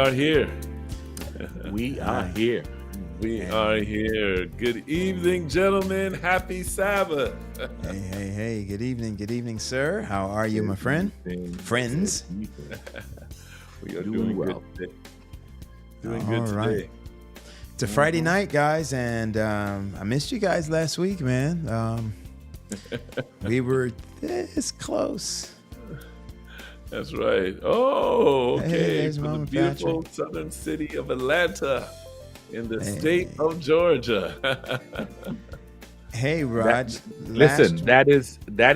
are here. We are here. We are here. Good evening, gentlemen. Happy Sabbath. Hey. Good evening, sir. How are you, my friend? Friends? We are Doing well. good. Doing good today. Right. It's a Friday night, guys, and I missed you guys last week, man. We were this close. That's right. Oh, okay. there's From the Mama beautiful Patrick. southern city of Atlanta in the state of Georgia. Hey, Raj. Listen, that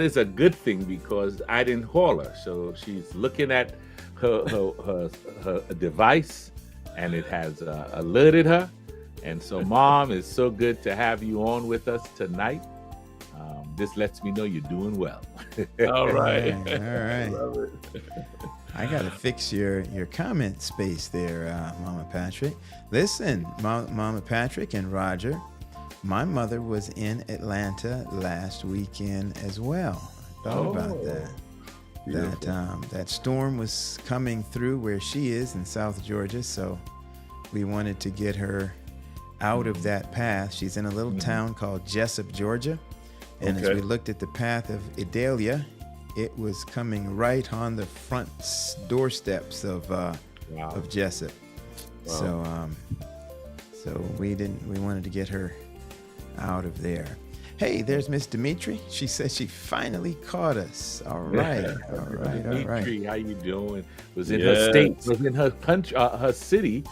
is a good thing because I didn't call her, so she's looking at her device, and it has alerted her. And so, Mom, it's so good to have you on with us tonight. This lets me know you're doing well. All right. All right. Love it. I got to fix your comment space there, Mama Patrick. Listen, Mama Patrick and Roger, my mother was in Atlanta last weekend as well. I thought about that. That storm was coming through where she is in South Georgia, so we wanted to get her out of that path. She's in a little town called Jessup, Georgia. And as we looked at the path of Idalia, it was coming right on the front doorsteps of Jessup. Wow. So we wanted to get her out of there. Hey, there's Miss Dimitri. She says she finally caught us. All right. Dimitri, how you doing? Was in her state, was in her country, her city,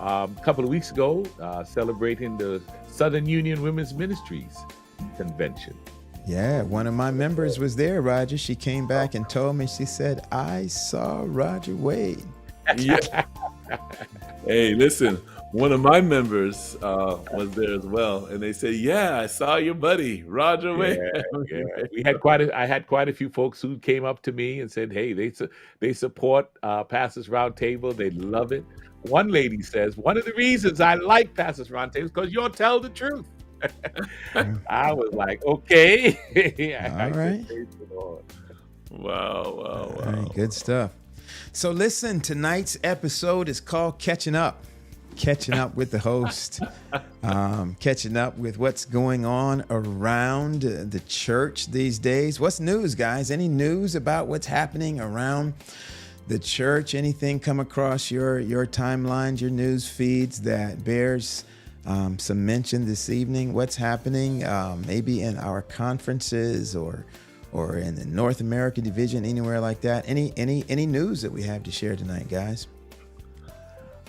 a couple of weeks ago, celebrating the Southern Union Women's Ministries Convention. Yeah, one of my members was there, Roger. She came back and told me, she said, I saw Roger Wade. Yeah. Hey, listen, one of my members was there as well, and they said, "Yeah, I saw your buddy Roger Wade." Yeah. I had quite a few folks who came up to me and said, "Hey, they support Pastors Roundtable. They love it." One lady says, "One of the reasons I like Pastors Roundtable is because you'll tell the truth." I was like, "Okay." All right. Wow. All right, good stuff. So listen, tonight's episode is called Catching Up. Catching up with the host. Catching up with what's going on around the church these days. What's news, guys? Any news about what's happening around the church? Anything come across your timelines, your news feeds that bears some mention this evening? What's happening maybe in our conferences or in the North American division, anywhere like that? Any news that we have to share tonight, guys?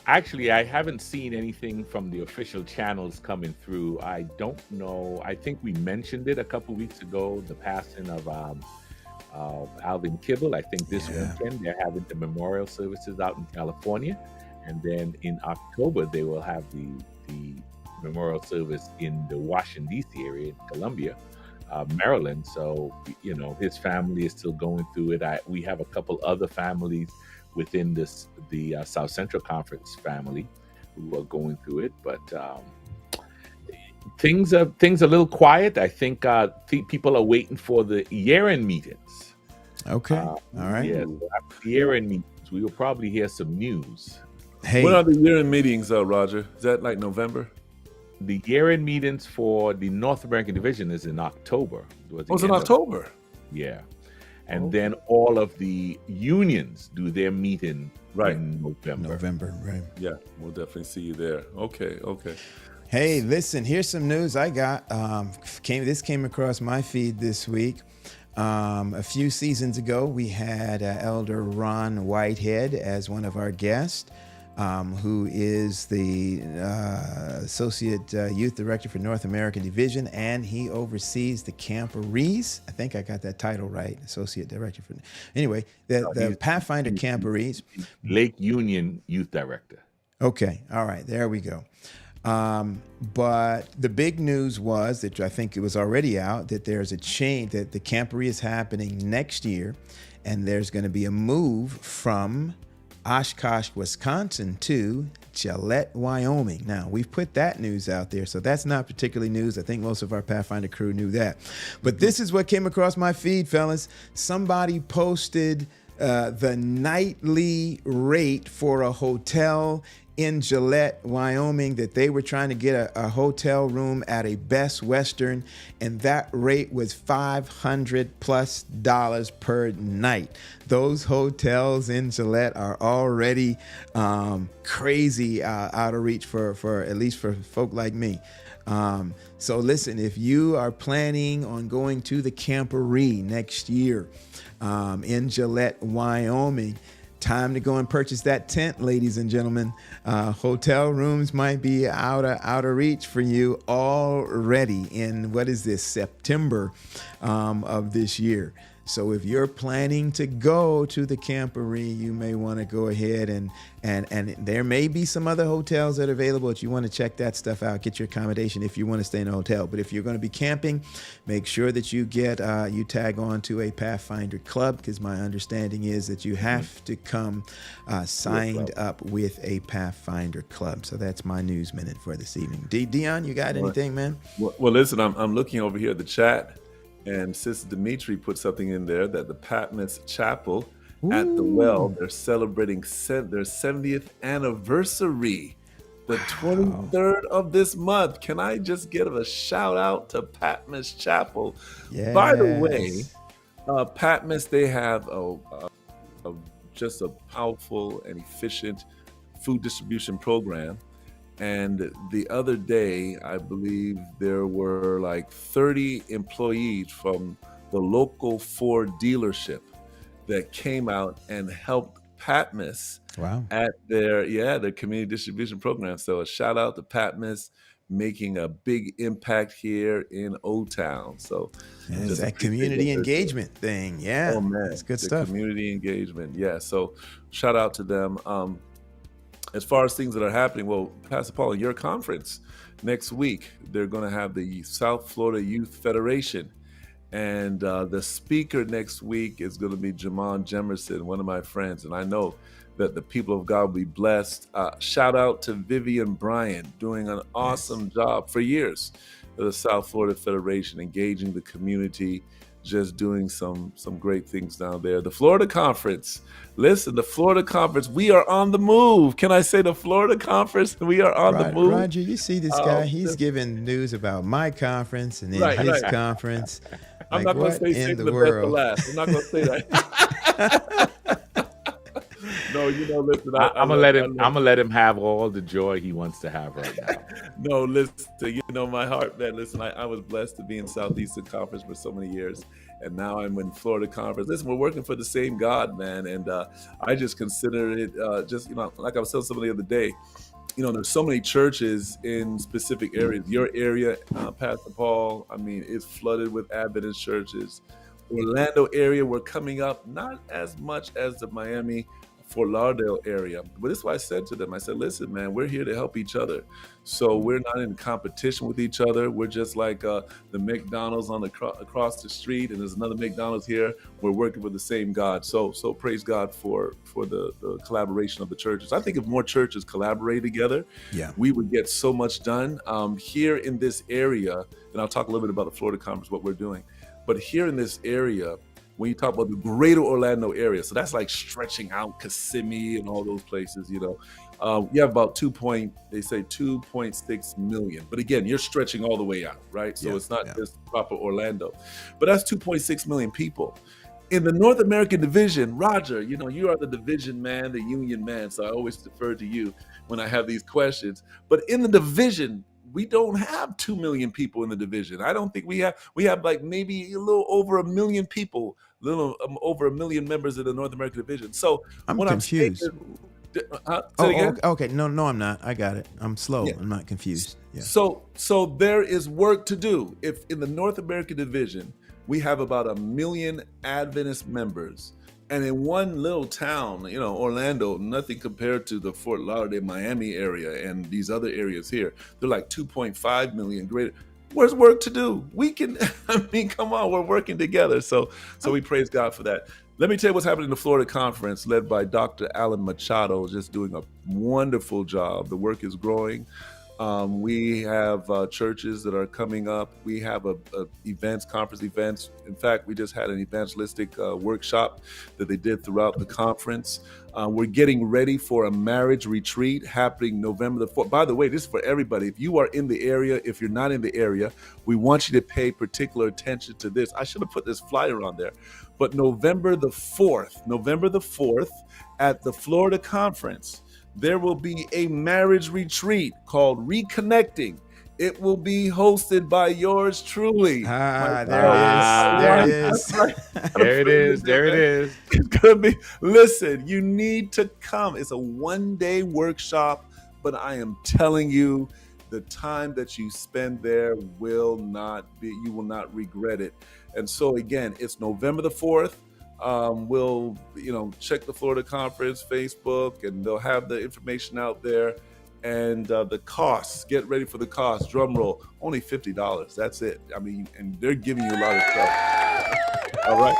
Actually, I haven't seen anything from the official channels coming through. I don't know. I think we mentioned it a couple weeks ago, the passing of Alvin Kibble. I think this weekend they're having the memorial services out in California. And then in October, they will have the memorial service in the Washington, D.C. area, in Columbia, Maryland. So, his family is still going through it. We have a couple other families within the South Central Conference family who are going through it. But things are a little quiet. I think people are waiting for the year-end meetings. Okay. All right. Yeah, so after the year-end meetings, we will probably hear some news. Hey. When are the year-end meetings, Roger? Is that like November? The year-end meetings for the North American division is in October. It's in October? Yeah. And then all of the unions do their meeting in November. Right. Yeah, we'll definitely see you there. Okay. Hey, listen, here's some news I got. This came across my feed this week. A few seasons ago, we had Elder Ron Whitehead as one of our guests. Who is the Associate Youth Director for North American Division, and he oversees the Camporees. I think I got that title right, Associate Director for. Anyway, the Pathfinder Camporees. Lake Union Youth Director. Okay, all right, there we go. But the big news was that I think it was already out that there's a change, that the Camporee is happening next year, and there's going to be a move from Oshkosh, Wisconsin to Gillette, Wyoming. Now, we've put that news out there, so that's not particularly news. I think most of our Pathfinder crew knew that. But this is what came across my feed, fellas. Somebody posted the nightly rate for a hotel in Gillette, Wyoming, that they were trying to get a hotel room at a Best Western, and that rate was $500+ per night. Those hotels in Gillette are already crazy out of reach for at least for folk like me. So listen, if you are planning on going to the Camporee next year in Gillette, Wyoming, time to go and purchase that tent, ladies and gentlemen. Hotel rooms might be out of reach for you already in, what is this, September of this year. So if you're planning to go to the Camporee, you may want to go ahead and there may be some other hotels that are available if you want to check that stuff out, get your accommodation if you want to stay in a hotel. But if you're going to be camping, make sure that you get you tag on to a Pathfinder club, because my understanding is that you have to come signed up with a Pathfinder club. So that's my news minute for this evening. Dion, you got anything, man? Well, listen, I'm looking over here at the chat. And Sister Dimitri put something in there that the Patmos Chapel at the Well, they're celebrating their 70th anniversary, the 23rd of this month. Can I just give a shout out to Patmos Chapel? Yes. By the way, Patmos, they have just a powerful and efficient food distribution program. And the other day, I believe there were like 30 employees from the local Ford dealership that came out and helped Patmos at their community distribution program. So a shout out to Patmos, making a big impact here in O-Town. So it's that community engagement thing. Yeah, oh man, that's good stuff. Community engagement. Yeah. So shout out to them. As far as things that are happening, well, Pastor Paul, your conference next week, they're going to have the South Florida Youth Federation. And the speaker next week is going to be Jamon Jemerson, one of my friends. And I know that the people of God will be blessed. Shout out to Vivian Bryant, doing an awesome job for years at the South Florida Federation, engaging the community, just doing some great things down there. The Florida Conference. Listen, the Florida Conference, we are on the move. Can I say the Florida Conference? We are on the move. Roger, you see this guy, he's giving news about my conference and then his conference. I'm not going to say save the best for last. I'm not going to say that. No, listen. I'm gonna let him have all the joy he wants to have right now. No, listen. My heart, man. Listen, I was blessed to be in Southeastern Conference for so many years, and now I'm in Florida Conference. Listen, we're working for the same God, man, and I just consider it like I was telling somebody the other day. There's so many churches in specific areas. Your area, Pastor Paul, it's flooded with Adventist churches. Orlando area, we're coming up, not as much as the Miami, Fort Lauderdale area. But this is what I said to them. I said, listen, man, we're here to help each other. So we're not in competition with each other. We're just like the McDonald's across the street, and there's another McDonald's here. We're working with the same God. So praise God for the collaboration of the churches. I think if more churches collaborate together, we would get so much done. Here in this area, and I'll talk a little bit about the Florida Conference, what we're doing. But here in this area, when you talk about the greater Orlando area, so that's like stretching out Kissimmee and all those places, you have about 2.6 million. But again, you're stretching all the way out, right? So it's not just proper Orlando, but that's 2.6 million people. In the North American division, Roger, you are the division man, the union man. So I always defer to you when I have these questions. But in the division, we don't have 2 million people in the division. I don't think we have like maybe a little over 1 million people, over 1 million members in the North American division. So I'm confused. Okay. No, I'm not. I got it. I'm slow. I'm not confused. Yeah. So there is work to do. If in the North American division, we have about 1 million Adventist members, and in one little town, Orlando, nothing compared to the Fort Lauderdale, Miami area and these other areas here. They're like 2.5 million greater. Where's work to do? We can, come on, we're working together. So we praise God for that. Let me tell you what's happening in the Florida Conference, led by Dr. Alan Machado, just doing a wonderful job. The work is growing. We have churches that are coming up. We have events, conference events. In fact, we just had an evangelistic workshop that they did throughout the conference. We're getting ready for a marriage retreat happening November the 4th. By the way, this is for everybody. If you are in the area, if you're not in the area, we want you to pay particular attention to this. I should have put this flyer on there. But November the 4th at the Florida conference, there will be a marriage retreat called Reconnecting. It will be hosted by yours truly. There it is. There it is. It's gonna be, listen, you need to come. It's a one-day workshop, but I am telling you, the time that you spend there you will not regret it. And so again, it's November the 4th. We'll, check the Florida Conference Facebook, and they'll have the information out there. And the costs, get ready for the cost. Drum roll, only $50. That's it. I mean, and they're giving you a lot of stuff. All right.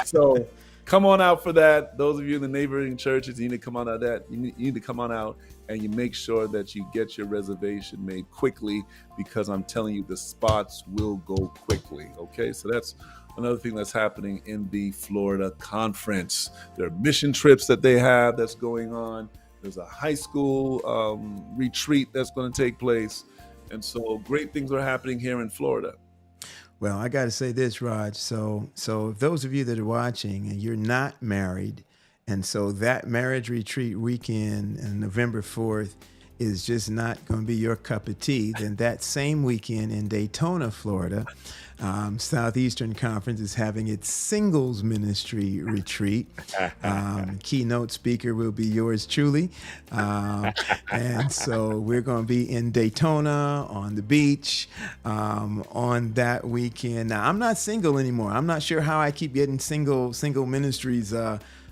So come on out for that. Those of you in the neighboring churches, you need to come on out. You need to come on out, and you make sure that you get your reservation made quickly, because I'm telling you, the spots will go quickly. Okay, so that's another thing that's happening in the Florida Conference. There are mission trips that they have that's going on. There's a high school retreat that's going to take place. And so great things are happening here in Florida. Well, I got to say this, Raj. So if those of you that are watching and you're not married, and so that marriage retreat weekend on November 4th is just not going to be your cup of tea, then that same weekend in Daytona, Florida, Southeastern Conference is having its singles ministry retreat. Keynote speaker will be yours truly. And so we're going to be in Daytona on the beach on that weekend. Now, I'm not single anymore. I'm not sure how I keep getting single ministries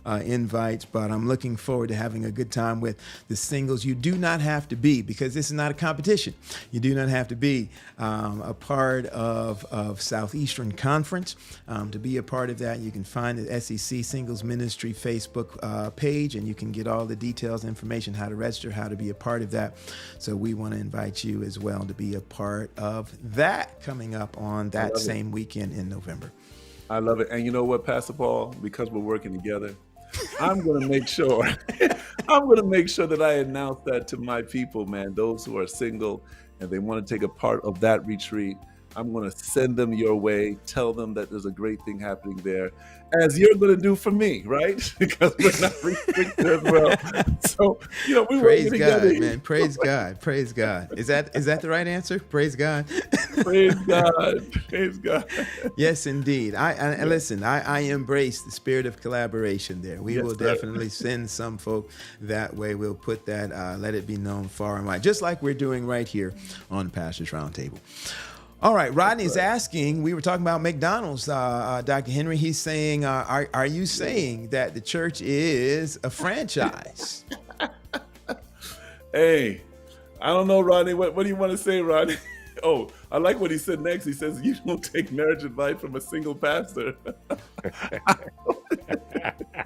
invites, but I'm looking forward to having a good time with the singles. You do not have to be, because this is not a competition, you do not have to be a part of Southeastern Conference to be a part of that. You can find the SEC Singles Ministry Facebook page, and you can get all the details, information, how to register, how to be a part of that. So we want to invite you as well to be a part of that coming up on that same weekend in November. I love it. And you know what, Pastor Paul, because we're working together, I'm going to make sure that I announce that to my people, man, those who are single and they want to take a part of that retreat. I'm going to send them your way, tell them that there's a great thing happening there, as you're going to do for me, right? Because we're not restricted as well. So, we praise work God, together. man. Praise God. Praise God. Is that the right answer? Praise God. Praise God. Praise God. Yes, indeed. I listen, I embrace the spirit of collaboration there. We will definitely send some folk that way. We'll put that, let it be known far and wide, just like we're doing right here on Pastor's Roundtable. All right, Rodney's asking, we were talking about McDonald's, Dr. Henry. He's saying, are you saying that the church is a franchise? Hey, I don't know, Rodney. What do you want to say, Rodney? Oh, I like what he said next. He says, you don't take marriage advice from a single pastor.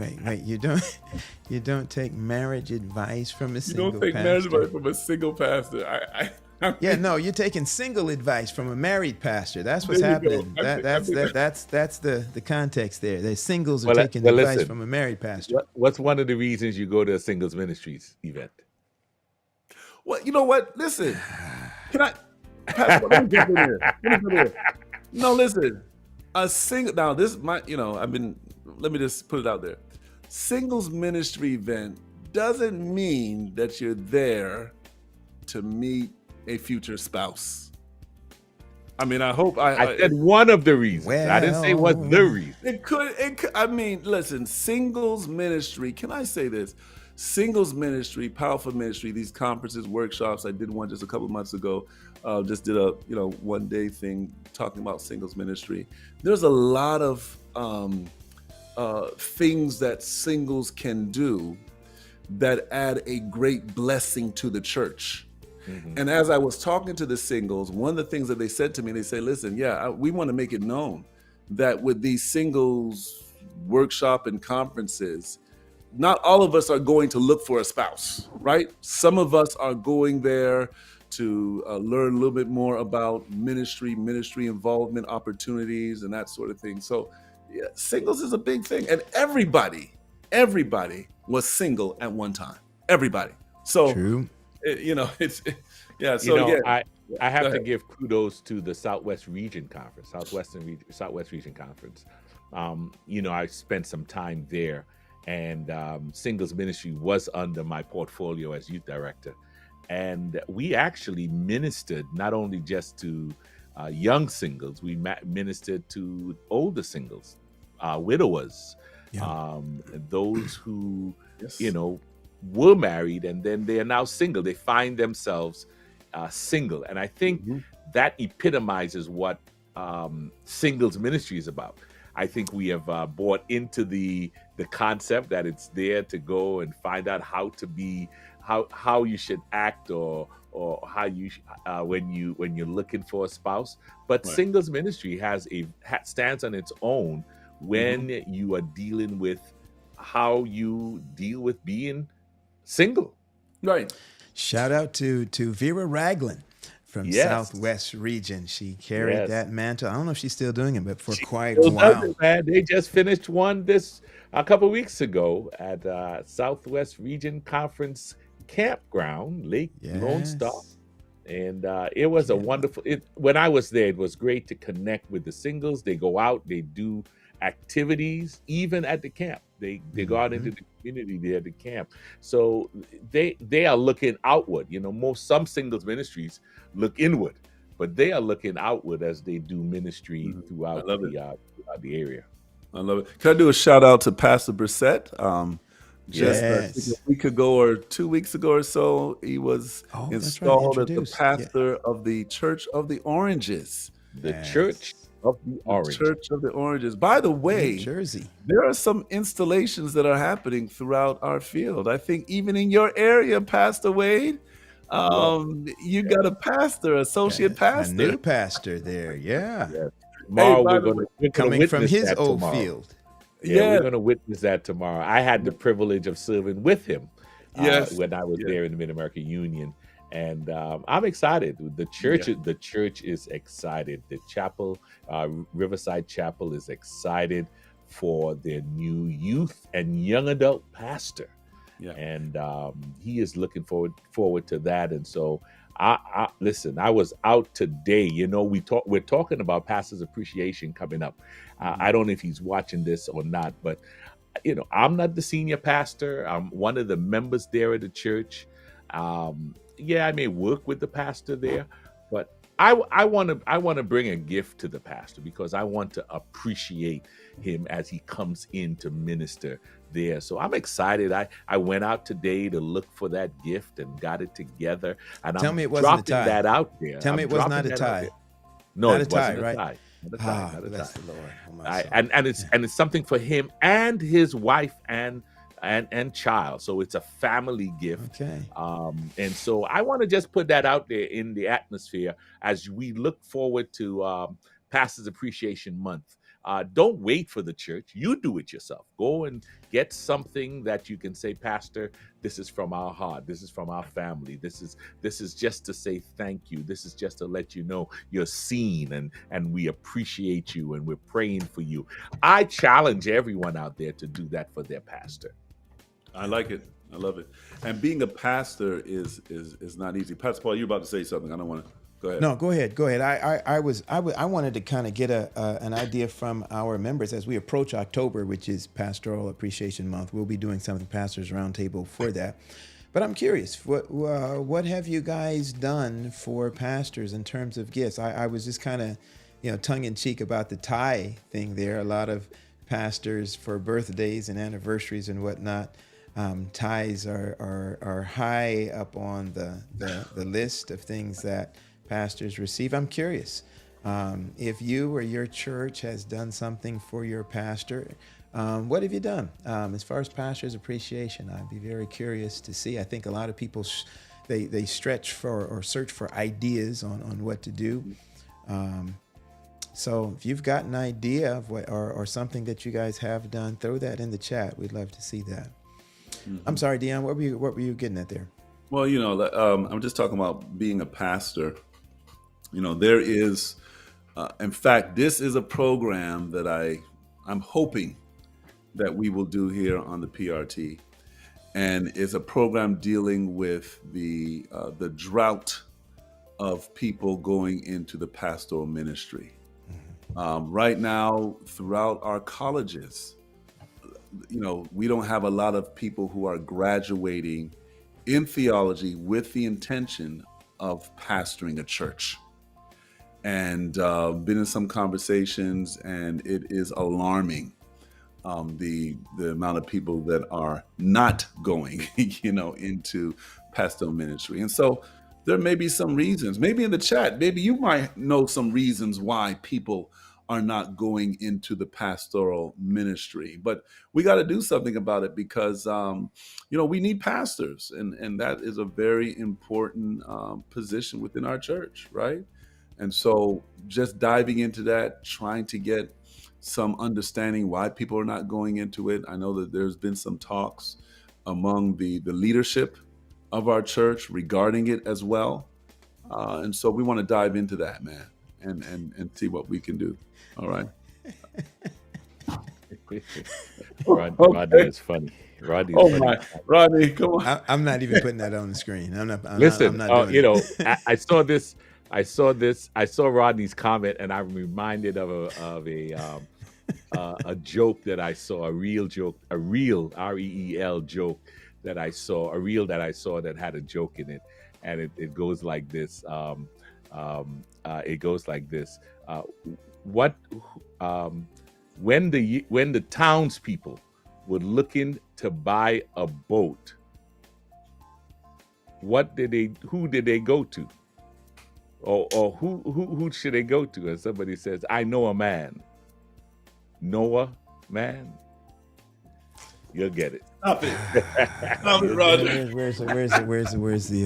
Wait, you don't take marriage advice from a single pastor? You don't take marriage advice from a single pastor. Yeah, no, you're taking single advice from a married pastor. That's what's happening. That's the context there. The singles are taking advice from a married pastor. What's one of the reasons you go to a singles ministries event? Well, you know what? Listen, can I? Pastor, let me jump in here. No, listen. A single. Now, this is my. Let me just put it out there. Singles ministry event doesn't mean that you're there to meet a future spouse. I mean, I hope I said one of the reasons. Well, I didn't say what's the reason. It could. I mean, listen, singles ministry. Can I say this? Singles ministry, powerful ministry. These conferences, workshops. I did one just a couple of months ago. Just did a one day thing talking about singles ministry. There's a lot of things that singles can do that add a great blessing to the church. Mm-hmm. And as I was talking to the singles, one of the things that they said to me, they say, listen, we want to make it known that with these singles workshop and conferences, not all of us are going to look for a spouse, right? Some of us are going there to learn a little bit more about ministry involvement opportunities and that sort of thing. So yeah, singles is a big thing, and everybody was single at one time. Everybody. So True. it's yeah. You So know, again, I go have to ahead. give kudos to the Southwest Region Conference, Southwest Region Conference. I spent some time there, and singles ministry was under my portfolio as youth director, and we actually ministered not only just to young singles, we ministered to older singles, widowers, Yeah. those who Yes. were married and then they are now single. They find themselves single, and I think Mhm. that epitomizes what singles ministry is about. I think we have bought into the concept that it's there to go and find out how to be, how you should act, or how you when you're looking for a spouse. But Right. singles ministry stands on its own when Mhm. you are dealing with how you deal with being single. Right. Shout out to Vera Ragland from Yes, Southwest Region. She carried yes. that mantle. I don't know if she's still doing it, but for She quite a still does while. it, man. They just finished one this a couple weeks ago at Southwest Region Conference Campground, Lake Lone Star, Yes. and it was a Can't wait. wonderful. When I was there, it was great to connect with the singles. They go out, they do activities, even at the camp. They go out Hmm. into the community there at the camp. So they are looking outward. Some singles ministries look inward, but they are looking outward as they do ministry Mhm. I throughout love it. the area. I love it. Can I do a shout out to Pastor Brissett? Just I think a Yes. week ago or 2 weeks ago or so, he was Oh, that's right. installed as the Introduced. Yeah. pastor of the Church of the Oranges. The Church Yes. of the The Orange. Church of the Oranges. By the New way, Jersey. there are some installations that are happening throughout our field. I think even in your area, Pastor Wade, Well, you yeah, got a pastor, associate A new pastor. pastor there. Yeah. yeah. Hey, Tomorrow by the way, we're gonna Coming from witness his that old tomorrow. field. Yeah, we're yeah, gonna witness that tomorrow. I had the privilege of serving with him yes, when I was yeah, there in the Mid American Union, and I'm excited. yeah. The church is excited. The chapel, Riverside Chapel, is excited for their new youth and young adult pastor, Yeah. and he is looking forward to that. And so, I listen. I was out today. We're talking about Pastors Appreciation coming up. I don't know if he's watching this or not, but I'm not the senior pastor. I'm one of the members there at the church. Yeah, I may work with the pastor there, but I want to bring a gift to the pastor because I want to appreciate him as he comes in to minister there. So I'm excited. I went out today to look for that gift and got it together, and Tell I'm me it wasn't a dropping tie. that out there. Tell me I'm it was not dropping a that out there. tie. No, Not a it tie, wasn't a right? tie. Not a tie. Ah, Not a bless tie. the Lord. Oh, my I, soul. and it's Yeah. and it's something for him and his wife and child. So it's a family gift. Okay. And so I want to just put that out there in the atmosphere as we look forward to Pastors Appreciation Month. Don't wait for the church. You do it yourself. Go and get something that you can say, Pastor, this is from our heart. This is from our family. This is just to say thank you. This is just to let you know you're seen and we appreciate you and we're praying for you. I challenge everyone out there to do that for their pastor. I like it. I love it. And being a pastor is not easy. Pastor Paul, you're about to say something. I don't want to. Go ahead. No, go ahead. Go ahead. I wanted to kind of get an idea from our members as we approach October, which is Pastoral Appreciation Month. We'll be doing something Pastors Roundtable for that. But I'm curious, what have you guys done for pastors in terms of gifts? I was just kind of, tongue in cheek about the tithe thing there. A lot of pastors for birthdays and anniversaries and whatnot. Tithes are high up on the list of things that pastors receive. I'm curious if you or your church has done something for your pastor. What have you done as far as pastors' appreciation? I'd be very curious to see. I think a lot of people they stretch for or search for ideas on what to do. So if you've got an idea of what or something that you guys have done, throw that in the chat. We'd love to see that. I'm sorry, Dion. What were you getting at there? Well, I'm just talking about being a pastor. There is, in fact, this is a program that I'm hoping that we will do here on the PRT, and it's a program dealing with the drought of people going into the pastoral ministry. Right now, throughout our colleges, we don't have a lot of people who are graduating in theology with the intention of pastoring a church. And been in some conversations, and it is alarming, the amount of people that are not going, into pastoral ministry. And so there may be some reasons. Maybe in the chat, maybe you might know some reasons why people are not going into the pastoral ministry. But we got to do something about it because, we need pastors, and that is a very important position within our church, right? And so just diving into that, trying to get some understanding why people are not going into it. I know that there's been some talks among the leadership of our church regarding it as well. And so we want to dive into that, man, and see what we can do. All right. Rodney is funny. Rodney's Oh funny. my, Rodney, come on. I'm not even putting that on the screen. I'm not Listen, doing it. I saw this. I saw Rodney's comment, and I'm reminded of a joke that I saw, a real joke, a real REEL joke that I saw, that had a joke in it, and it goes like this. It goes like this. When the townspeople were looking to buy a boat, who did they go to? Or who should they go to? And somebody says, I know a man. Noah, man. You'll get it. Stop it. Stop it, Roger. Where's the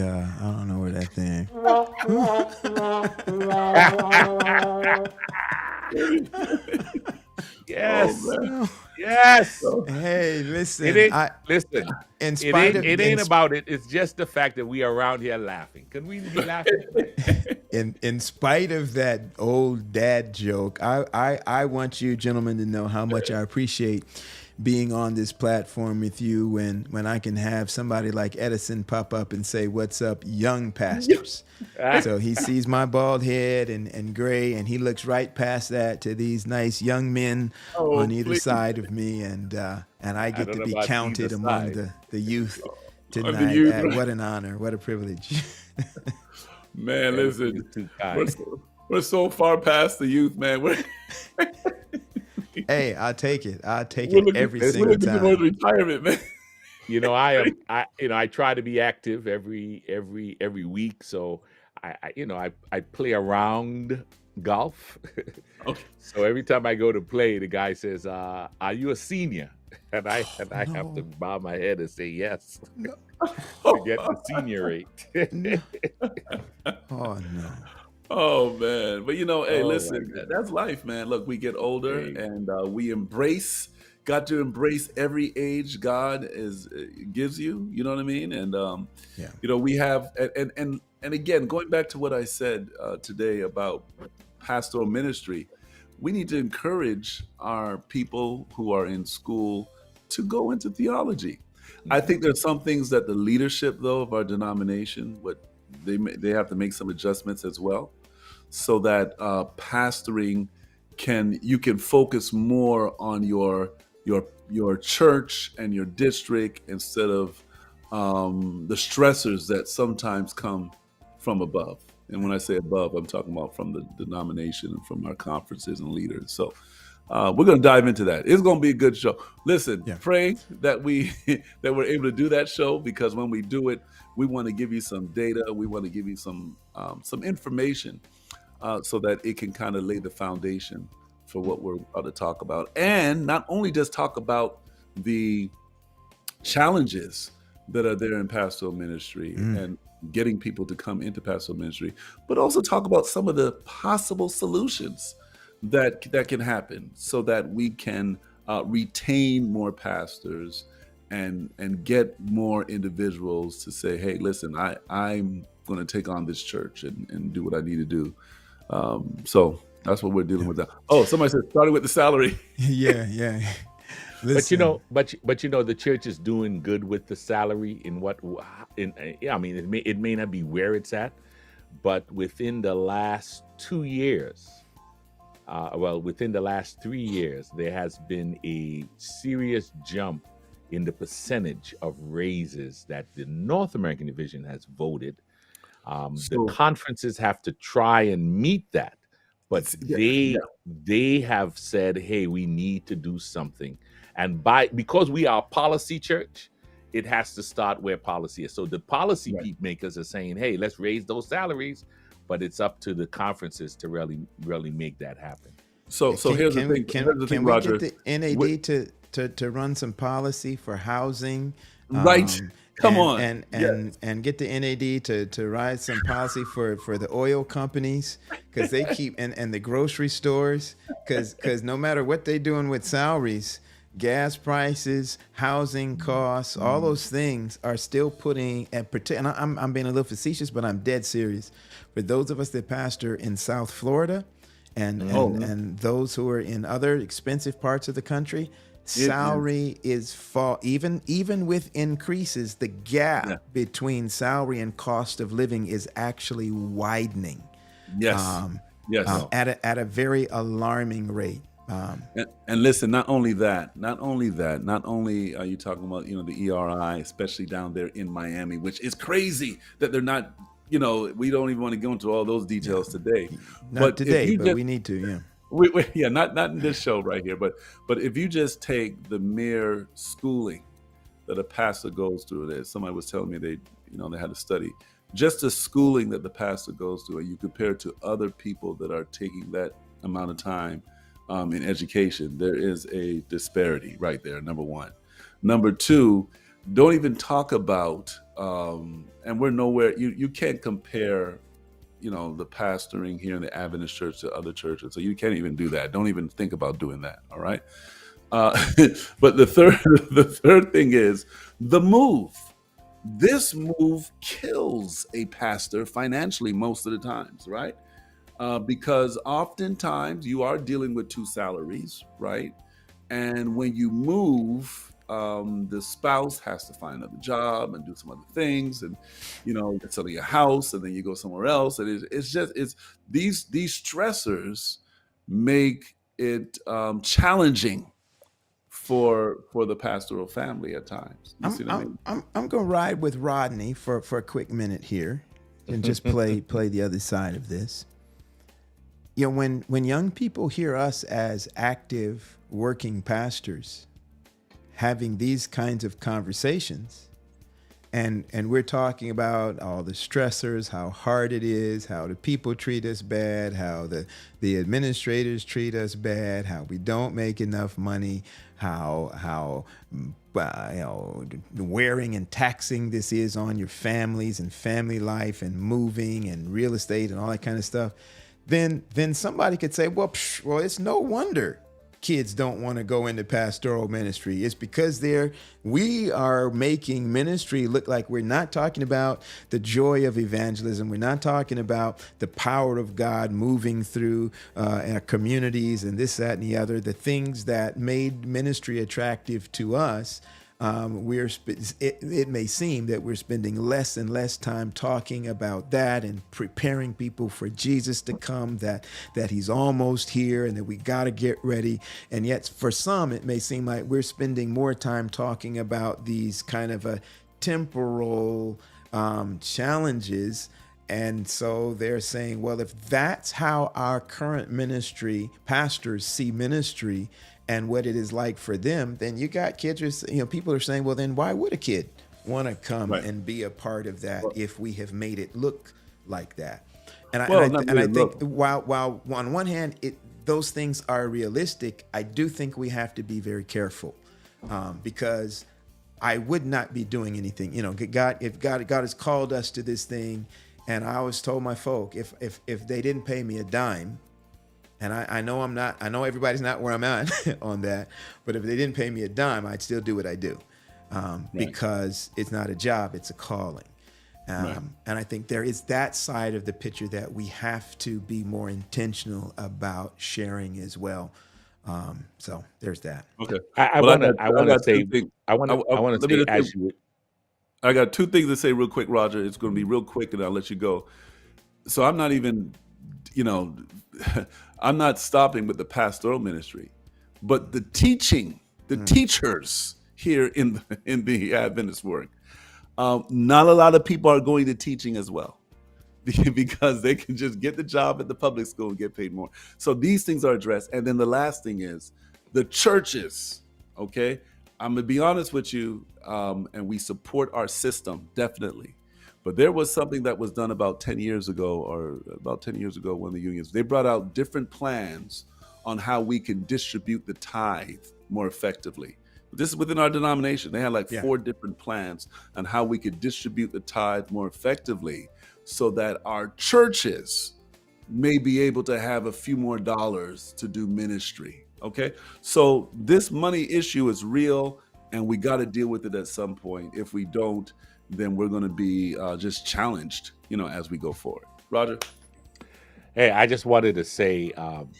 I don't know where that thing. Yes. Oh, Yes. Hey, listen. Listen. In spite of it ain't about it. It's just the fact that we are around here laughing. Can we be laughing? in spite of that old dad joke, I want you gentlemen to know how much I appreciate being on this platform with you when I can have somebody like Edison pop up and say, "What's up, young pastors?" So he sees my bald head and gray, and he looks right past that to these nice young men on either side of me, and I get to be counted among the youth tonight. What an honor, what a privilege. Man, listen, we're so far past the youth, man. Hey, I'll take it. Every single time. Retirement, man. I try to be active every week. So I play around golf. Okay. So every time I go to play, the guy says, "Are you a senior?" And I have to bow my head and say yes to get the senior rate. Oh no. Oh man, but hey, listen, that's life, man. Look, we get older, and we got to embrace every age God gives you. You know what I mean? And we have, and again, going back to what I said today about pastoral ministry, we need to encourage our people who are in school to go into theology. I think there's some things that the leadership, though, of our denomination, they have to make some adjustments as well, so that pastoring you can focus more on your church and your district instead of the stressors that sometimes come from above. And when I say above, I'm talking about from the denomination and from our conferences and leaders. So we're going to dive into that. It's going to be a good show. Listen, pray that we're able to do that show, because when we do it, we want to give you some data. We want to give you some information so that it can kind of lay the foundation for what we're about to talk about. And not only just talk about the challenges that are there in pastoral ministry and getting people to come into pastoral ministry, but also talk about some of the possible solutions that can happen so that we can retain more pastors and get more individuals to say, hey, listen, I'm going to take on this church and do what I need to do. So that's what we're dealing with now. Oh, somebody said starting with the salary. Yeah. But Listen, the church is doing good with the salary in what yeah, I mean, it may not be where it's at, but within the last 2 years, within the last 3 years, there has been a serious jump in the percentage of raises that the North American division has voted. The So conferences have to try and meet that, but yeah, they have said, "Hey, we need to do something," and because we are a policy church, it has to start where policy is. So the policy right. makers are saying, "Hey, let's raise those salaries," but it's up to the conferences to really make that happen. So here's the thing. Here's the thing, we Roger. get the NAD to run some policy for housing? Right. Come on. And get the NAD to write some policy for the oil companies, because they keep and the grocery stores, because no matter what they're doing with salaries, gas prices, housing costs, all those things are still putting and I'm being a little facetious, but I'm dead serious. For those of us that pastor in South Florida and those who are in other expensive parts of the country, salary is even with increases, the gap between salary and cost of living is actually widening. Yes. At a very alarming rate. And listen, not only are you talking about, the ERI, especially down there in Miami, which is crazy that they're not, we don't even want to go into all those details today. Not today, but we need to, yeah. Not in this show right here, but if you just take the mere schooling that a pastor goes through, that somebody was telling me they had a study, just the schooling that the pastor goes through, and you compare it to other people that are taking that amount of time in education, there is a disparity right there, number one. Number two, don't even talk about, and we're nowhere, you can't compare the pastoring here in the Adventist church to other churches. So you can't even do that. Don't even think about doing that. All right. But the third thing is the move. This move kills a pastor financially most of the times, right? Because oftentimes you are dealing with two salaries, right? And when you move, the spouse has to find another job and do some other things, and get selling your house, and then you go somewhere else, and it's these stressors make it challenging for the pastoral family at times. You see what I mean? I'm gonna ride with Rodney for a quick minute here, and just play the other side of this. When young people hear us as active working pastors having these kinds of conversations, and we're talking about all the stressors, how hard it is, how the people treat us bad, how the administrators treat us bad, how we don't make enough money, how wearing and taxing this is on your families and family life and moving and real estate and all that kind of stuff, then somebody could say, well, it's no wonder kids don't want to go into pastoral ministry. It's because we are making ministry look like we're not talking about the joy of evangelism. We're not talking about the power of God moving through our communities and this, that, and the other, the things that made ministry attractive to us. It may seem that we're spending less and less time talking about that and preparing people for Jesus to come, that he's almost here and that we got to get ready. And yet for some, it may seem like we're spending more time talking about these kind of temporal challenges. And so they're saying, well, if that's how our current pastors see ministry, and what it is like for them, then you got kids, people are saying, well, then why would a kid want to come and be a part of that if we have made it look like that? And I think while on one hand, those things are realistic, I do think we have to be very careful because I would not be doing anything. If God has called us to this thing, and I always told my folk, if they didn't pay me a dime, and I know everybody's not where I'm at on that, but if they didn't pay me a dime, I'd still do what I do. Right. because it's not a job, it's a calling. Right. And I think there is that side of the picture that we have to be more intentional about sharing as well. So there's that. Okay. I Well, wanna I I wanna got two say things. I wanna Let me say just say, as you I got two things to say real quick, Roger. It's going to be real quick, and I'll let you go. So I'm not even, you know, I'm not stopping with the pastoral ministry, but the teaching, the teachers here in the Adventist work. Not a lot of people are going to teaching as well because they can just get the job at the public school and get paid more. So these things are addressed. And then the last thing is the churches. Okay. I'm going to be honest with you. And we support our system, definitely. But there was something that was done about 10 years ago, when the unions, they brought out different plans on how we can distribute the tithe more effectively. This is within our denomination. They had like Yeah. 4 different plans on how we could distribute the tithe more effectively so that our churches may be able to have a few more dollars to do ministry. Okay. So this money issue is real and we got to deal with it at some point. If we don't, then we're going to be just challenged, as we go forward. Roger? Hey, I just wanted to say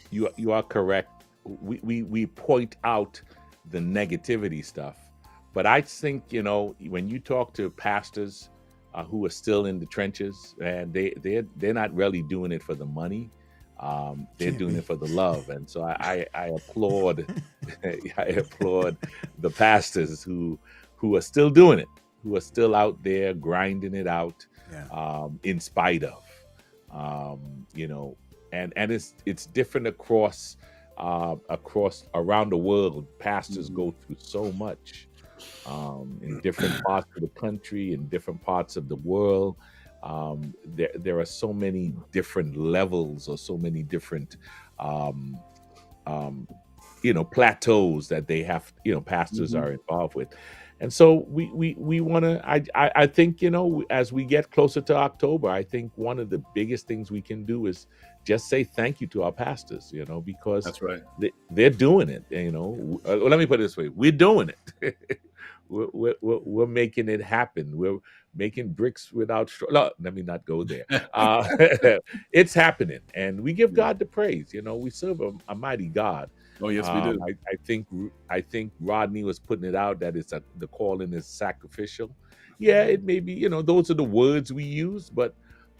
you are correct. We point out the negativity stuff, but I think when you talk to pastors who are still in the trenches, and they're not really doing it for the money, they're doing it for the love, and so I applaud I applaud the pastors who are still doing it, who are still out there grinding it out, in spite of. And it's different across around the world. Pastors go through so much in different parts of the country, in different parts of the world. There are so many different levels or so many different plateaus that they have, pastors are involved with. And so we want to, I think, as we get closer to October, I think one of the biggest things we can do is just say thank you to our pastors, because That's right. they're doing it. Let me put it this way. We're doing it. We're making it happen. We're making bricks without straw. No, let me not go there. It's happening. And we give God the praise. We serve a mighty God. Oh, yes, we do. I think Rodney was putting it out that the calling is sacrificial. Yeah, it may be. Those are the words we use, but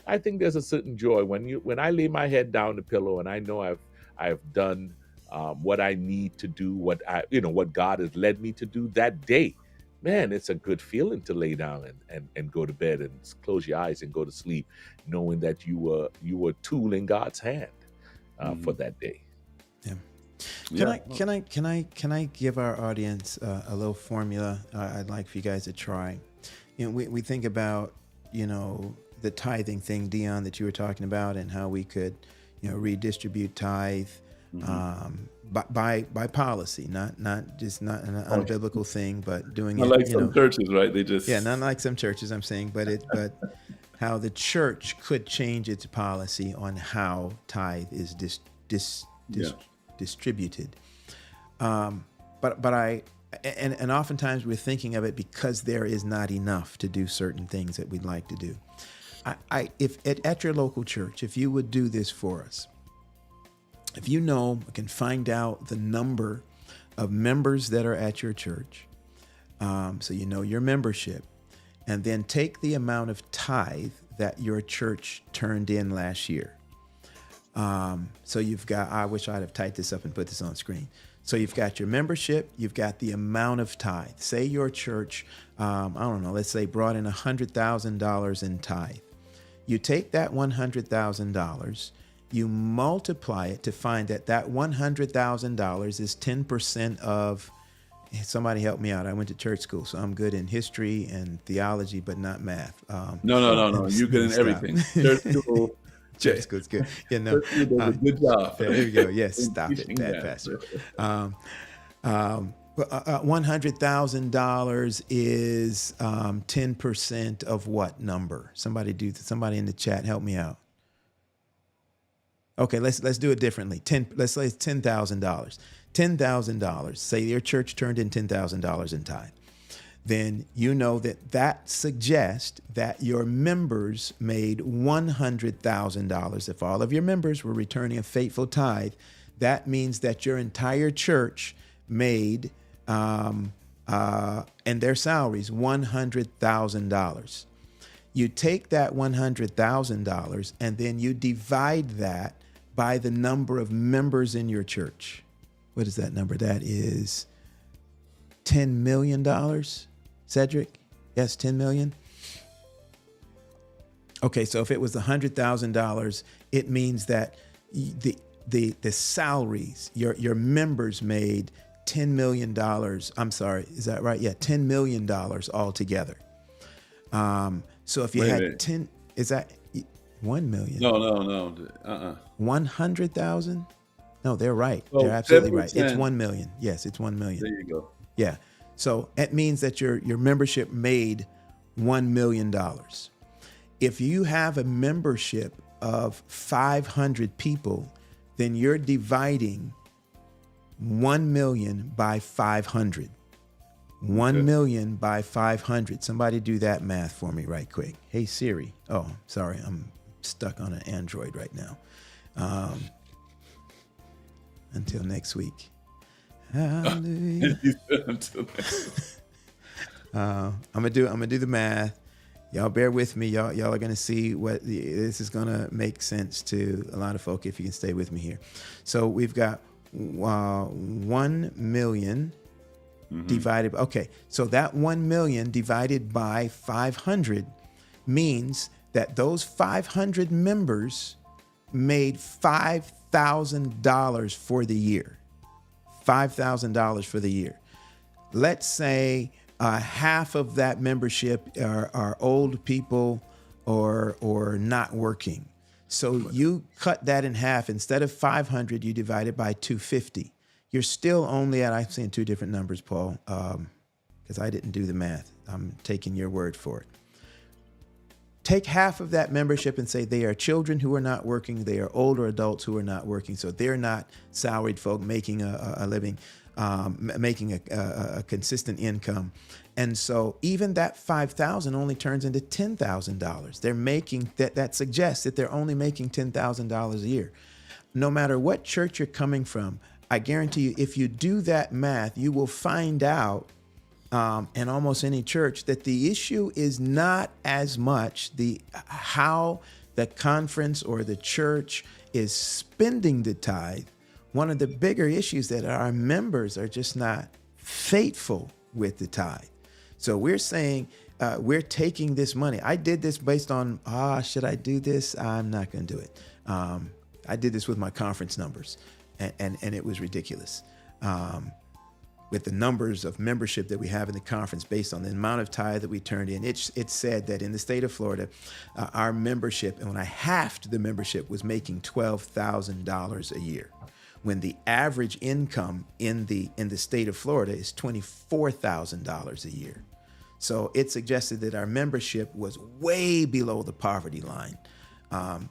I think there's a certain joy when I lay my head down the pillow and I know I've done what I need to do, what God has led me to do that day. Man, it's a good feeling to lay down and go to bed and close your eyes and go to sleep, knowing that you were a tool in God's hand for that day. Yeah. Can I give our audience a little formula I'd like for you guys to try? We think about the tithing thing, Dion, that you were talking about, and how we could redistribute tithe by policy, not an unbiblical thing, but doing Not it like some churches, right? They just not like some churches. I'm saying, but how the church could change its policy on how tithe is distributed. But and oftentimes we're thinking of it because there is not enough to do certain things that we'd like to do. If at your local church, if you would do this for us, if can find out the number of members that are at your church, so your membership, and then take the amount of tithe that your church turned in last year. So you've got, I wish I'd have typed this up and put this on screen. So you've got your membership, you've got the amount of tithe. Say your church, let's say brought in $100,000 in tithe. You take that $100,000, you multiply it to find that $100,000 is 10% of, somebody help me out. I went to church school, so I'm good in history and theology, but not math. No. You're good in everything. Church school. Church school's good. Church school does a good job. There you go. Yes, stop it, bad pastor. $100,000 is 10% of what number? Somebody in the chat, help me out. Okay, let's do it differently. Let's say it's $10,000. $10,000. Say your church turned in $10,000 in tithe. then you know that suggests that your members made $100,000. If all of your members were returning a faithful tithe, that means that your entire church made, and their salaries, $100,000. You take that $100,000 and then you divide that by the number of members in your church. What is that number? That is $10 million, Cedric? Yes, 10 million. Okay, so if it was $100,000, it means that the salaries, your members made $10 million. I'm sorry, is that right? Yeah, $10 million altogether. So if you had 10, is that 1 million? No. 100,000? No, they're right. Oh, They're absolutely right. 10%. It's 1 million. Yes, it's 1 million. There you go. Yeah. So it means that your membership made $1 million. If you have a membership of 500 people, then you're dividing 1 million by 500. 1 million by 500. Somebody do that math for me right quick. Hey, Siri. Oh, sorry. I'm stuck on an Android right now. Until next week. Hallelujah. I'm gonna do the math. Y'all bear with me. Y'all are gonna see what this is gonna make sense to a lot of folk if you can stay with me here. So we've got 1 million divided. Okay, so that 1 million divided by 500 means that those 500 members made $5,000 for the year. $5,000 for the year. Let's say half of that membership are old people or not working. So you cut that in half. Instead of 500, you divide it by 250. You're still only at, I'm seeing two different numbers, Paul, because I didn't do the math. I'm taking your word for it. Take half of that membership and say they are children who are not working. They are older adults who are not working. So they're not salaried folk making a living, making a consistent income. And so even that $5,000 only turns into $10,000. They're making that suggests that they're only making $10,000 a year. No matter what church you're coming from, I guarantee you, if you do that math, you will find out in almost any church that the issue is not as much how the conference or the church is spending the tithe. One of the bigger issues that our members are just not faithful with the tithe. So we're saying we're taking this money. I did this based on, should I do this? I'm not going to do it. I did this with my conference numbers, and it was ridiculous. With the numbers of membership that we have in the conference based on the amount of tithe that we turned in, it said that in the state of Florida, our membership, and when I halved the membership, was making $12,000 a year, when the average income in the state of Florida is $24,000 a year. So it suggested that our membership was way below the poverty line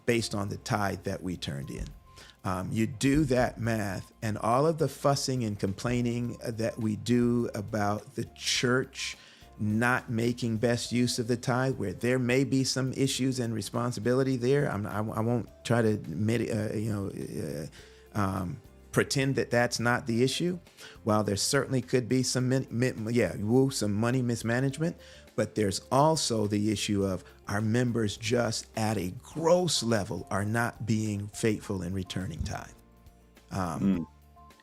based on the tithe that we turned in. You do that math, and all of the fussing and complaining that we do about the church not making best use of the tithe, where there may be some issues and responsibility there. I won't try to pretend that that's not the issue. While there certainly could be some money mismanagement, but there's also the issue of our members just at a gross level are not being faithful in returning tithe.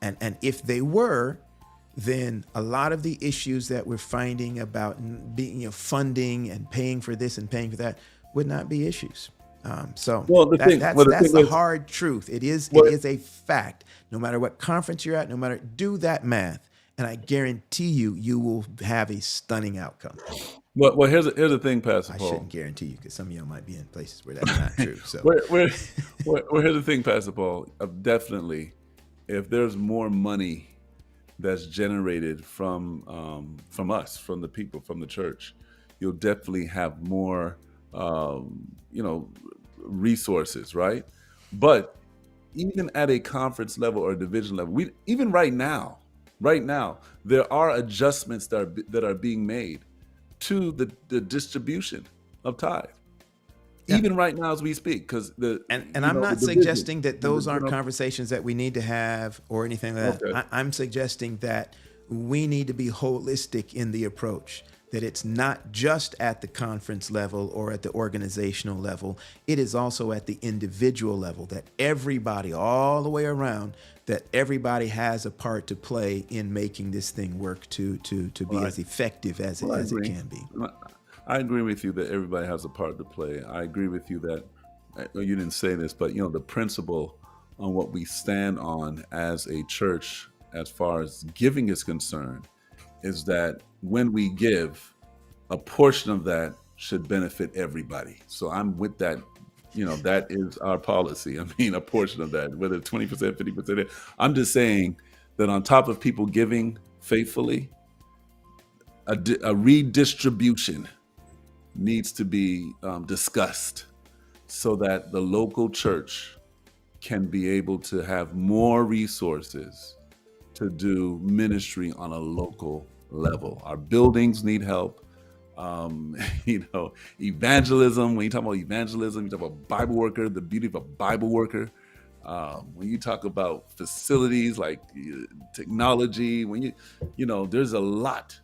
And if they were, then a lot of the issues that we're finding about being, funding and paying for this and paying for that would not be issues. That's the hard truth. It is a fact. No matter what conference you're at, do that math, and I guarantee you will have a stunning outcome. Well, here's the thing, Pastor Paul. I shouldn't guarantee you, because some of y'all might be in places where that's not true. So here's the thing, Pastor Paul. Definitely, if there's more money that's generated from us, from the people, from the church, you'll definitely have more, resources, right? But even at a conference level or a division level, even right now, Right now, there are adjustments that are being made to the distribution of tithe. Yeah. Even right now as we speak, because And I'm the not division, suggesting that those aren't conversations that we need to have or anything like that. okay. I'm suggesting that we need to be holistic in the approach, that it's not just at the conference level or at the organizational level. It is also at the individual level, that everybody all the way around, that everybody has a part to play in making this thing work to be as effective as Well, I it agree. can be. I agree with you that everybody has a part to play. I agree with you that you didn't say this, but the principle on what we stand on as a church, as far as giving is concerned, is that when we give, a portion of that should benefit everybody. So I'm with that. That is our policy. I mean, a portion of that, whether 20%, 50%. I'm just saying that on top of people giving faithfully, a redistribution needs to be discussed so that the local church can be able to have more resources to do ministry on a local level. Our buildings need help. Evangelism, when you talk about evangelism, you talk about Bible worker, the beauty of a Bible worker. When you talk about facilities like technology, there's a lot.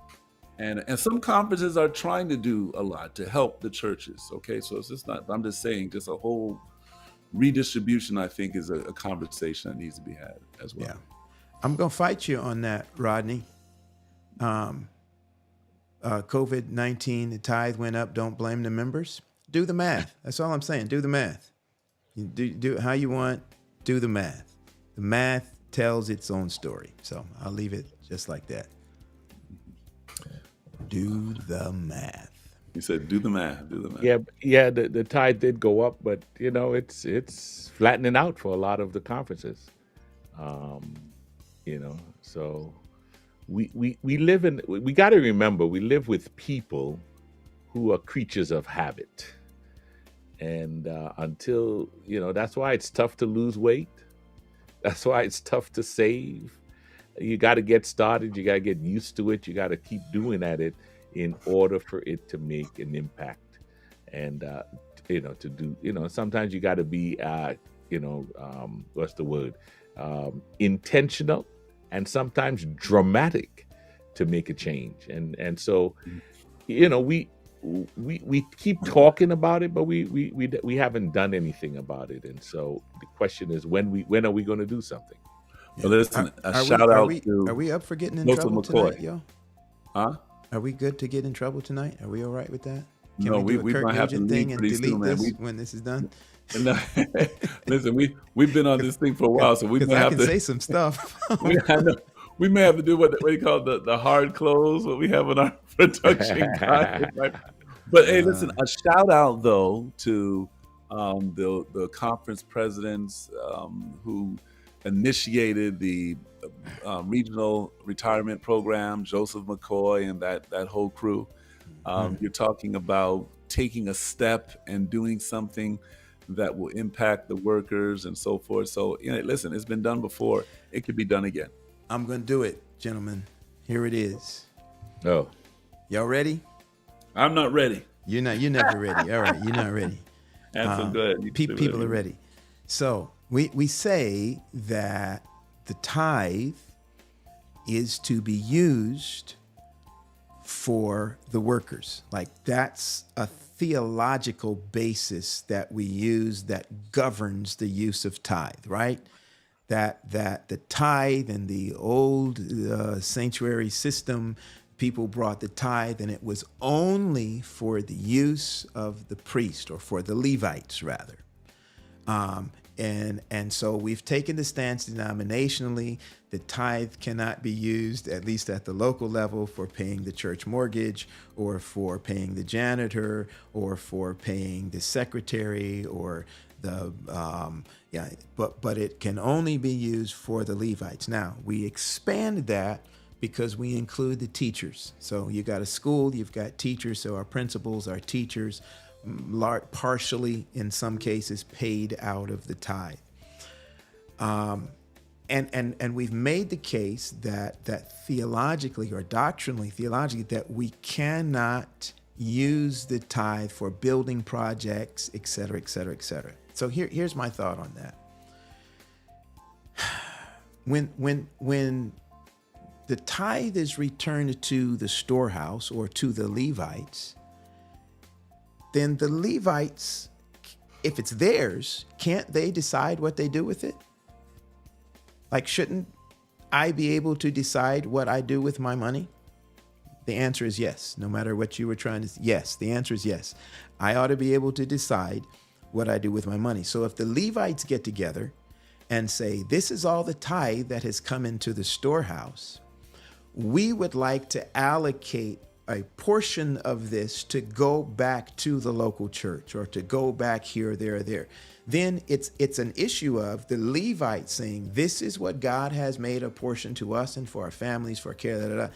And some conferences are trying to do a lot to help the churches. Okay, so it's just not, I'm just saying, just a whole redistribution, I think, is a conversation that needs to be had as well. Yeah. I'm going to fight you on that, Rodney. COVID-19, the tithe went up. Don't blame the members. Do the math. That's all I'm saying. Do the math. You do how you want. Do the math. The math tells its own story. So I'll leave it just like that. Do the math. You said do the math. Do the math. Yeah. The tide did go up, but it's flattening out for a lot of the conferences. So we live in. We got to remember we live with people who are creatures of habit, and until that's why it's tough to lose weight. That's why it's tough to save. You got to get started. You got to get used to it. You got to keep doing at it in order for it to make an impact. And to do, sometimes you got to be, what's the word? Intentional and sometimes dramatic to make a change. And so, we keep talking about it, but we haven't done anything about it. And so the question is, when are we going to do something? Well, listen, shout out to. Are we up for getting in Joseph trouble McCoy. tonight, yo? Huh? Are we good to get in trouble tonight? Are we all right with that? Can No, we do we a Kirk might have to Nugent leave thing and pretty delete soon, man. this when this is done? No, listen, we've been on this thing for a while, so we Because may I have can to. say some stuff. I know. We may have to do what do you call the hard close, what we have in our production guide. But hey, listen, a shout out though to the conference presidents who initiated the regional retirement program, Joseph McCoy and that whole crew. You're talking about taking a step and doing something that will impact the workers and so forth. So, listen, it's been done before. It could be done again. I'm going to do it, gentlemen. Here it is. Oh, Y'all ready? I'm not ready. You're never ready. All right, you're not ready. That's so good. People are ready. So we say that the tithe is to be used for the workers. Like that's a theological basis that we use that governs the use of tithe, right? That the tithe in the old sanctuary system, people brought the tithe and it was only for the use of the priest, or for the Levites rather. And so we've taken the stance denominationally that tithe cannot be used, at least at the local level, for paying the church mortgage or for paying the janitor or for paying the secretary or but it can only be used for the Levites. Now we expand that because we include the teachers. So you got a school, you've got teachers. So our principals, our teachers, partially in some cases paid out of the tithe. and we've made the case that theologically or doctrinally, that we cannot use the tithe for building projects, et cetera, et cetera, et cetera. So here's my thought on that. When the tithe is returned to the storehouse or to the Levites, then the Levites, if it's theirs, can't they decide what they do with it? Like, shouldn't I be able to decide what I do with my money? The answer is yes. No matter what you were trying to, yes, the answer is yes. I ought to be able to decide what I do with my money. So if the Levites get together and say, this is all the tithe that has come into the storehouse, we would like to allocate a portion of this to go back to the local church or to go back here, there, or there. Then it's an issue of the Levites saying, this is what God has made a portion to us and for our families, for our care, da, da, da.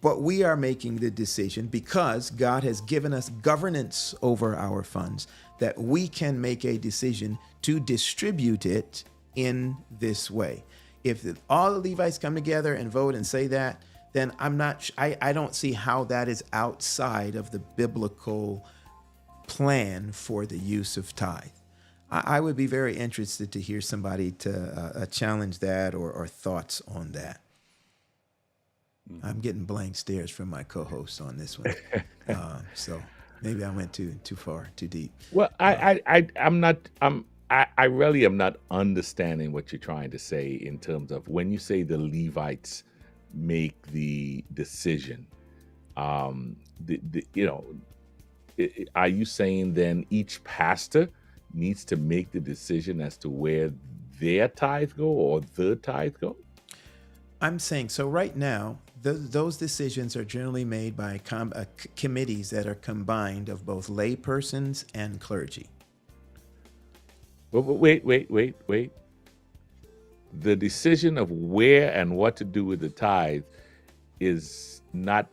But we are making the decision because God has given us governance over our funds that we can make a decision to distribute it in this way. If all the Levites come together and vote and say that, then I don't see how that is outside of the biblical plan for the use of tithe. I would be very interested to hear somebody to challenge that or thoughts on that. I'm getting blank stares from my co-hosts on this one. So maybe I went too far, too deep. Well, I really am not understanding what you're trying to say in terms of when you say the Levites make the decision. Are you saying then each pastor needs to make the decision as to where their tithe go or the tithe go? I'm saying, so right now, those decisions are generally made by committees that are combined of both lay persons and clergy. But wait. The decision of where and what to do with the tithe is not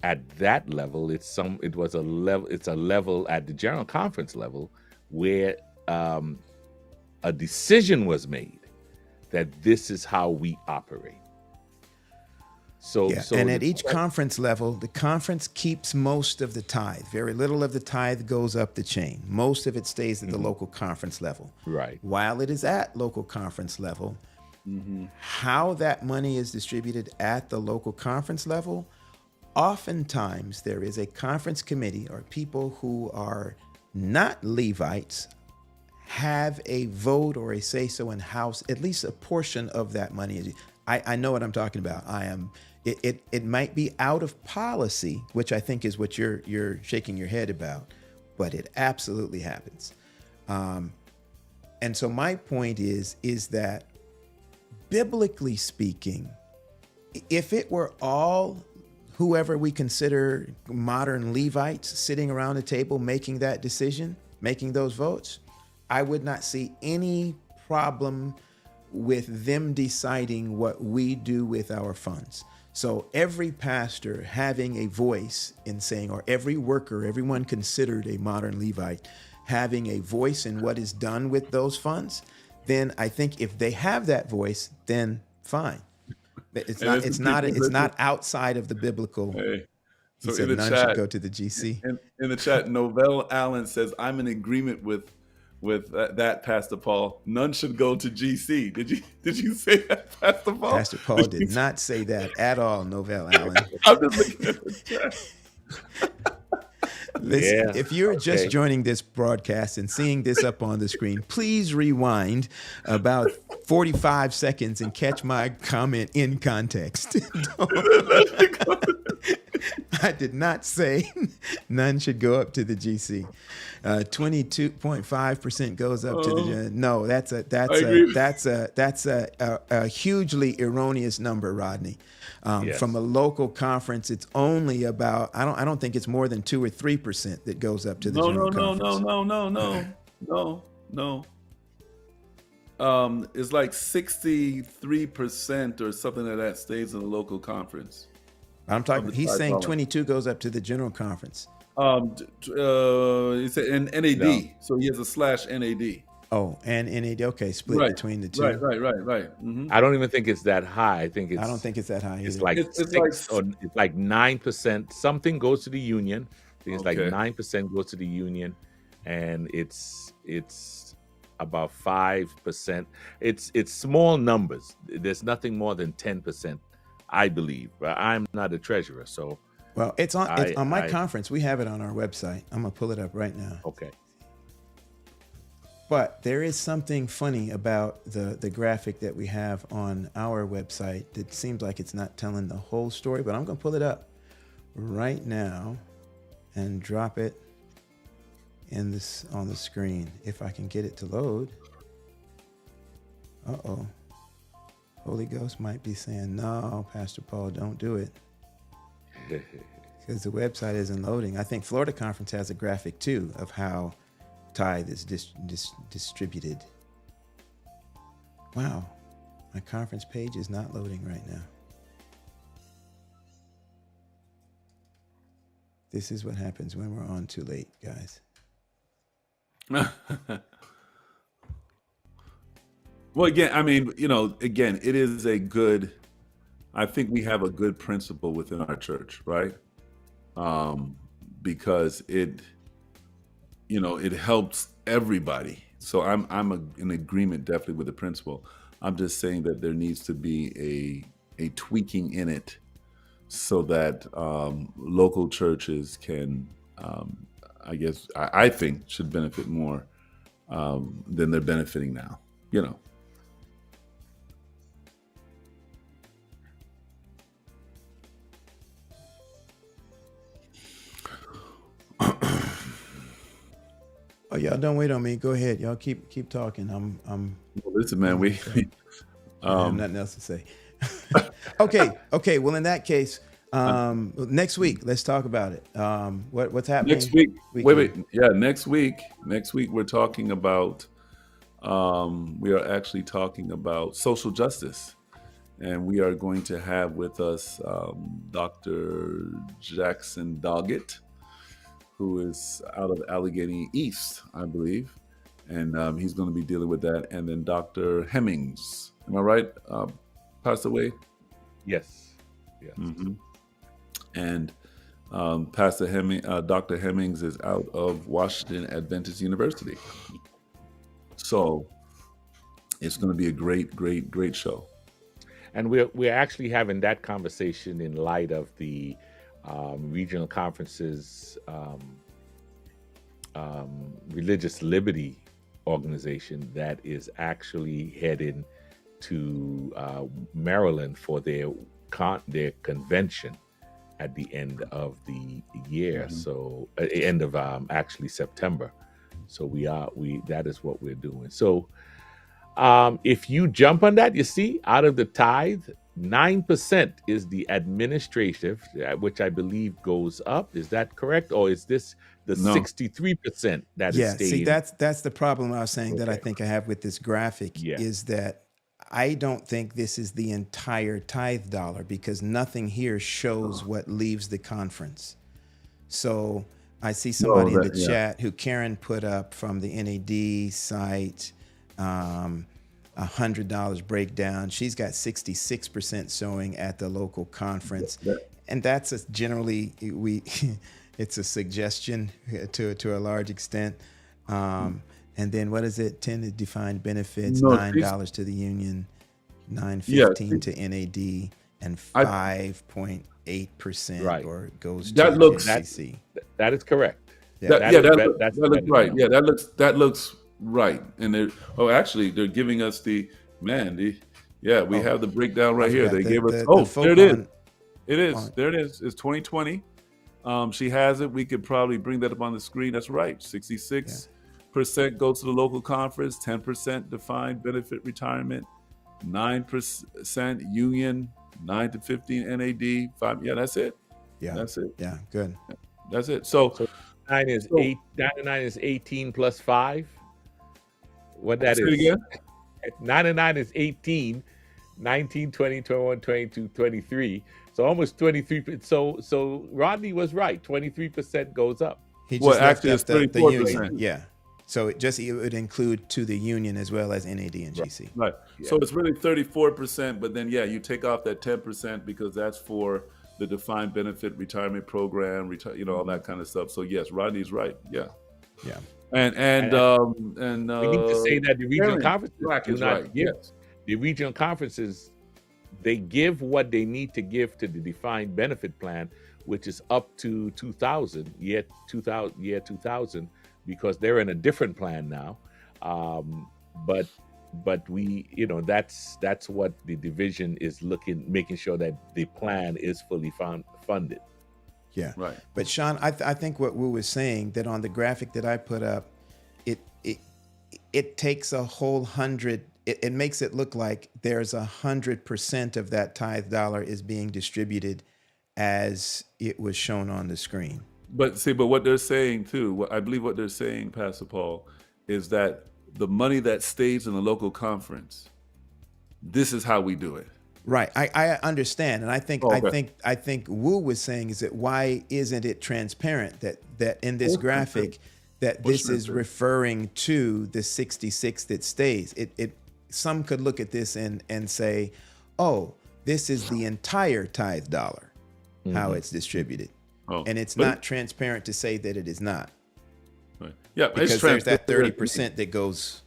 at that level. It's a level at the general conference level where a decision was made that this is how we operate. So and at each conference level, the conference keeps most of the tithe. Very little of the tithe goes up the chain. Most of it stays at the local conference level. Right. While it is at local conference level, how that money is distributed at the local conference level, oftentimes there is a conference committee or people who are not Levites have a vote or a say-so in house, at least a portion of that money. I know what I'm talking about. It might be out of policy, which I think is what you're shaking your head about, but it absolutely happens. And so my point is that biblically speaking, if it were all whoever we consider modern Levites sitting around a table making that decision, making those votes, I would not see any problem with them deciding what we do with our funds. So every pastor having a voice in saying, or every worker, everyone considered a modern Levite, having a voice in what is done with those funds, then I think if they have that voice, then fine. It's not outside of the biblical. Hey. So in the none chat, should go to the GC. In the chat, Novell Allen says, I'm in agreement with that, Pastor Paul. None should go to GC. Did you say that, Pastor Paul? Pastor Paul did not say that at all, Novell Allen. I'm just looking at the chat. Listen, if you're just joining this broadcast and seeing this up on the screen, please rewind about 45 seconds and catch my comment in context. I did not say none should go up to the GC. 22.5% goes up to the no. That's a hugely erroneous number, Rodney. From a local conference, it's only about I don't think it's more than 2 or 3% that goes up to the general conference. No. It's like 63% or something like that stays in the local conference. I'm talking. He's saying 22 goes up to the general conference. It's an NAD, so he has a /NAD. Oh, and NAD. Okay, split Right, between the two. right. I don't even think it's that high. I think I don't think it's that high it's either. like It's like 6 or it's like 9%. Something goes to the union. I think it's like okay. 9% goes to the union, and it's about 5%. It's small numbers. There's nothing more than 10%, I believe. But I'm not a treasurer, so Well, it's on my I conference. We have it on our website. I'm gonna pull it up right now. okay. But there is something funny about the graphic that we have on our website that seems like it's not telling the whole story, but I'm going to pull it up right now and drop it in this on the screen if I can get it to load. Uh-oh. Holy Ghost might be saying, "No, Pastor Paul, don't do it." Because the website isn't loading. I think Florida Conference has a graphic too of how tithe is distributed. Wow, my conference page is not loading right now. This is what happens when we're on too late, guys. Well, again, I mean, again, it is I think we have a good principle within our church, right? Because it helps everybody. So I'm in agreement definitely with the principle. I'm just saying that there needs to be a tweaking in it so that local churches can, I think, should benefit more than they're benefiting now. Oh, y'all don't wait on me. Go ahead. Y'all keep talking. I'm Well, listen, man, I have nothing else to say. Okay. Well, in that case, next week, let's talk about it. What's happening next week. weekend? Yeah, next week we're talking about. We are actually talking about social justice, and we are going to have with us Dr. Jackson Doggett, who is out of Allegheny East, I believe, and he's going to be dealing with that. And then Dr. Hemmings, am I right? Passed away. Yes. Mm-hmm. And Pastor Hemming, Dr. Hemmings is out of Washington Adventist University. So it's going to be a great show. And we're actually having that conversation in light of the regional conferences, religious liberty organization that is actually heading to Maryland for their convention at the end of the year. Mm-hmm. So end of actually September. So that is what we're doing. So if you jump on that, you see, out of the tithe, 9% is the administrative, which I believe goes up. Is that correct? Or is this the 63% that is staying? See, that's the problem I was saying that I think I have with this graphic is that I don't think this is the entire tithe dollar because nothing here shows what leaves the conference. So I see somebody in the chat who Karen put up from the NAD site, $100 breakdown. She's got 66% showing at the local conference. And that's generally, it's a suggestion to a large extent. And then what is it? 10 defined benefits, $9 to the union, $9.15 to NAD, and 5.8% or goes to FCC. That is correct. That looks right. Yeah, that looks right. And actually, they're giving us we have the breakdown right here. They gave us. There it is. It is. There it is. It's 2020. She has it. We could probably bring that up on the screen. That's right. 66% goes to the local conference. 10% defined benefit retirement. 9% union. 9 to 15 NAD. 5. Yeah, that's it. Yeah, that's it. Yeah, good. That's it. So 9 is 18 plus 5. What that is? Again? 9 and 9 is 18, 19, 20, 21, 22, 23. So almost 23%. So Rodney was right. 23% goes up. He just actually it's 34%. Yeah. So it would include to the union as well as NAD and GC. Right. Yeah. So it's really 34%, but then you take off that 10% because that's for the defined benefit retirement program, all that kind of stuff. So yes, Rodney's right. Yeah. Yeah. And we need to say that the regional Aaron conferences Black do is not right. give. Yes. The regional conferences, they give what they need to give to the defined benefit plan, which is up to 2000, year 2000, because they're in a different plan now. But we, that's what the division is making sure that the plan is fully funded. Yeah. Right. But Sean, I think what Wu was saying, that on the graphic that I put up, it takes a whole 100. It makes it look like there's 100% of that tithe dollar is being distributed as it was shown on the screen. But what they're saying too, I believe what they're saying, Pastor Paul, is that the money that stays in the local conference, this is how we do it. Right. I understand. And I think Okay. I think Wu was saying is that why isn't it transparent that in this graphic that this is referring to the 66 that stays? Some could look at this and say, oh, this is the entire tithe dollar, how it's distributed. Oh, and it's not transparent to say that it is not. Right. Yeah, because there's that 30% that goes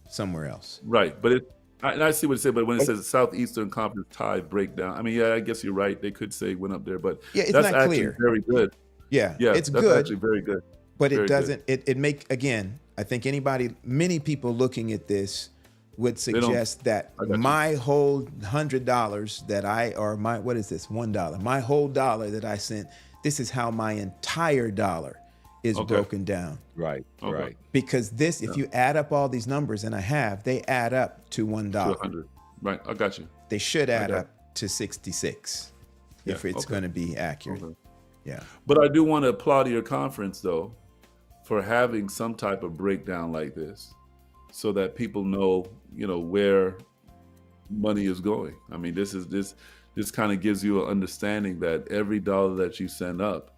somewhere else. Right, but I see what it said, but when it says Southeastern Conference tithe breakdown, I mean, I guess you're right. They could say it went up there, but yeah, it's that's not actually clear. Very good. Yeah, it's good. That's actually very good. But very it doesn't. It make again. I think many people looking at this would suggest that my whole $100 that what is this $1? My whole dollar that I sent. This is how my entire dollar is broken down. Right. Right. Because if you add up all these numbers, and they add up to $1. 100. Right. I got you. They should add up to 66 if it's going to be accurate. Okay. Yeah. But I do want to applaud your conference though for having some type of breakdown like this, so that people know, where money is going. I mean, this kind of gives you an understanding that every dollar that you send up